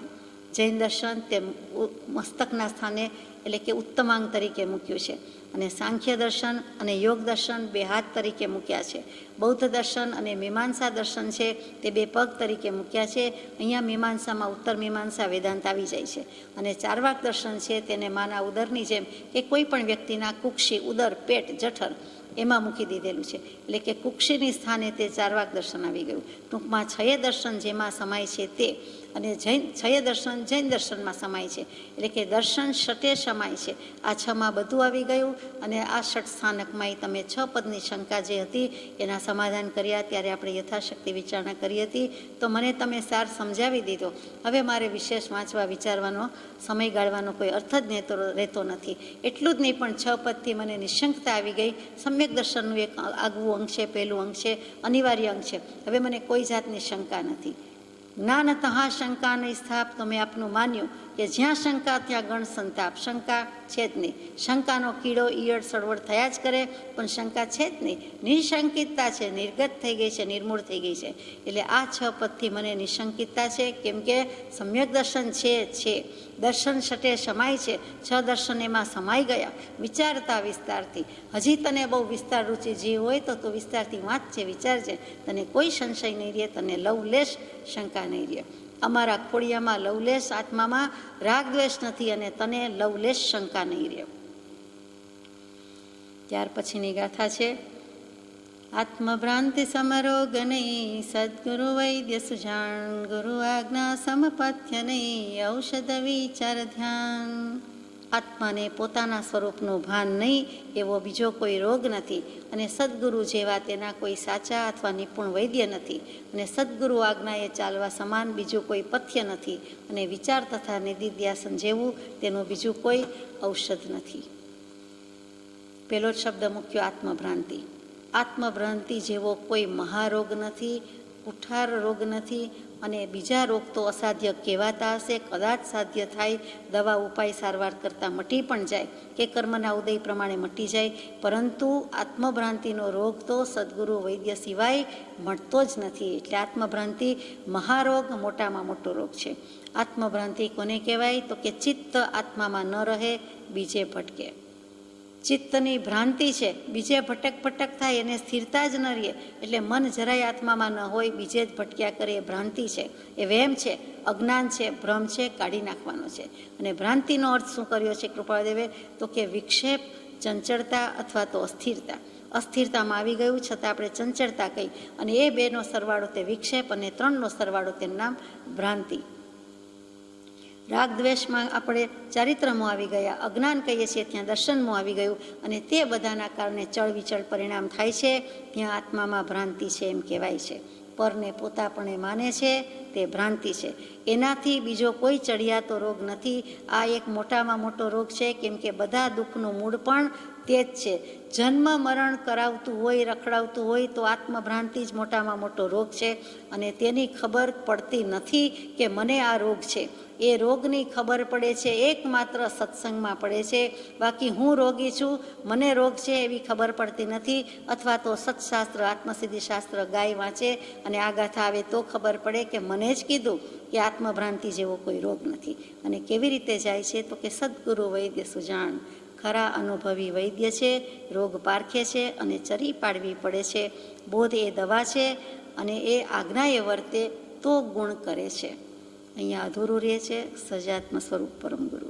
જૈન દર્શન તે મસ્તકના સ્થાને એટલે કે ઉત્તમાંગ તરીકે મૂક્યું છે, અને સાંખ્ય દર્શન અને યોગ દર્શન 2 હાથ તરીકે મૂક્યા છે. બૌદ્ધ દર્શન અને મીમાંસા દર્શન છે તે 2 પગ તરીકે મૂક્યા છે. અહીંયા મીમાંસામાં ઉત્તર મીમાંસા વેદાંત આવી જાય છે, અને ચારવાક દર્શન છે તેને માના ઉદરની જેમ કે કોઈ પણ વ્યક્તિના કુક્ષી, ઉદર, પેટ, જઠર એમાં મૂકી દીધેલું છે. એટલે કે કુક્ષીની સ્થાને તે ચારવાક દર્શન આવી ગયું. ટૂંકમાં 6 દર્શન જેમાં સમાય છે તે, અને 6 દર્શન જૈન દર્શનમાં સમાય છે. એટલે કે દર્શન શટે સમાય છે. આ 6માં બધું આવી ગયું. અને આ શટ સ્થાનકમાં તમે 6 પદની શંકા જે હતી એના સમાધાન કર્યા. ત્યારે આપણે યથાશક્તિ વિચારણા કરી હતી. તો મને તમે સાર સમજાવી દીધો. હવે મારે વિશેષ વાંચવા વિચારવાનો સમય ગાળવાનો કોઈ અર્થ જ રહેતો નથી. એટલું જ નહીં, પણ 6 પદથી મને નિશંકતા આવી ગઈ. સમ્યક દર્શનનું એક આગવું અંગ છે, પહેલું અંગ છે, અનિવાર્ય અંગ છે. હવે મને કોઈ જાતની શંકા નથી. જ્ઞાનતઃ શંકા નહીં સ્થાપ. તો મેં આપનું માન્યું કે જ્યાં શંકા ત્યાં ગણ સંતાપ. શંકા છે જ નહીં. શંકાનો કીડો ઈયળ સળવળ થયા જ કરે, પણ શંકા છે જ નહીં. નિશંકિતતા છે, નિર્ગત થઈ ગઈ છે, નિર્મૂળ થઈ ગઈ છે. એટલે આ 6 પદથી મને નિશંકિતતા છે, કેમ કે સમ્યક દર્શન છે. દર્શન શટે સમાય છે. 6 દર્શન એમાં સમાઈ ગયા વિચારતા વિસ્તારથી. હજી તને બહુ વિસ્તાર રૂચિ જીવ હોય તો તું વિસ્તારથી વાંચજે, વિચારજે. તને કોઈ સંશય નહીં રહે, તને લવલેશ શંકા નહીં રહે. અમારા ખોડિયામાં લવલેશ આત્મામાં રાગ દ્વેષ નથી, અને તને લવલેશ શંકા નહીં રહે. ત્યાર પછીની ગાથા છે આત્મભ્રાંતિ સમરોગ નહીં, સદગુરુ વૈદ્ય સુજાણ, ગુરુ આજ્ઞા સમપથ્ય નહીં, ઔષધ વિચાર ધ્યાન. આત્માને પોતાના સ્વરૂપનું ભાન નહીં એવો બીજો કોઈ રોગ નથી, અને સદગુરુ જેવા તેના કોઈ સાચા અથવા નિપુણ વૈદ્ય નથી, અને સદગુરુ આજ્ઞાએ ચાલવા સમાન બીજું કોઈ પથ્ય નથી, અને વિચાર તથા નિધિધ્યાસન જેવું તેનું બીજું કોઈ ઔષધ નથી. પહેલો જ શબ્દ મૂક્યો આત્મભ્રાંતિ. આત્મભ્રાંતિ જેવો કોઈ મહારોગ નથી, કુઠાર રોગ નથી, અને બીજા રોગ તો અસાધ્ય કહેવાતા હશે. કદાચ સાધ્ય થાય, દવા ઉપાય સારવાર કરતાં મટી પણ જાય, કે કર્મના ઉદય પ્રમાણે મટી જાય, પરંતુ આત્મભ્રાંતિનો રોગ તો સદગુરુ વૈદ્ય સિવાય મળતો જ નથી. એટલે આત્મભ્રાંતિ મહારોગ, મોટામાં મોટો રોગ છે. આત્મભ્રાંતિ કોને કહેવાય? તો કે ચિત્ત આત્મામાં ન રહે, બીજે ભટકે. ચિત્તની ભ્રાંતિ છે, બીજે ભટક થાય, એને સ્થિરતા જ ન રહે. એટલે મન જરાય આત્મામાં ન હોય, બીજે જ ભટક્યા કરે. એ ભ્રાંતિ છે, એ વહેમ છે, અજ્ઞાન છે, ભ્રમ છે, કાઢી નાખવાનો છે. અને ભ્રાંતિનો અર્થ શું કર્યો છે કૃપાળદેવે? તો કે વિક્ષેપ, ચંચળતા અથવા તો અસ્થિરતા. અસ્થિરતામાં આવી ગયું છતાં આપણે ચંચળતા કહી, અને એ 2નો સરવાળો તે વિક્ષેપ, અને 3નો સરવાળો તેનું નામ ભ્રાંતિ. રાગ દ્વેષમાં આપણે ચારિત્રમાં આવી ગયા, અજ્ઞાન કહીએ છીએ ત્યાં દર્શનમાં આવી ગયું, અને તે બધાના કારણે ચળ વિચળ પરિણામ થાય છે. ત્યાં આત્મામાં ભ્રાંતિ છે એમ કહેવાય છે. પરને પોતાપણે માને છે તે ભ્રાંતિ છે. એનાથી બીજો કોઈ ચડિયાતો રોગ નથી. આ એક મોટામાં મોટો રોગ છે, કેમ કે બધા દુઃખનું મૂળ પણ તે જ છે. જન્મ મરણ કરાવતું હોય, રખડાવતું હોય તો આત્મભ્રાંતિ જ મોટામાં મોટો રોગ છે. અને તેની ખબર પડતી નથી કે મને આ રોગ છે. એ રોગની ખબર પડે છે એકમાત્ર સત્સંગમાં પડે છે. બાકી હું રોગી છું, મને રોગ છે એવી ખબર પડતી નથી. અથવા તો સત્શાસ્ત્ર, આત્મસિદ્ધિ શાસ્ત્ર ગાય વાંચે અને આ ગાથા આવે તો ખબર પડે કે મને જ કીધું કે આત્મભ્રાંતિ જેવો કોઈ રોગ નથી. અને કેવી રીતે જાય છે તો કે સદગુરુ વૈદ્ય સુજાણ, ખરા અનુભવી વૈદ્ય છે, રોગ પારખે છે અને ચરી પાડવી પડે છે. બોધ એ દવા છે અને એ આજ્ઞાએ વર્તે તો ગુણ કરે છે. અહીંયા અધૂરું રહે છે સજાત્મ સ્વરૂપ પરમ ગુરુ.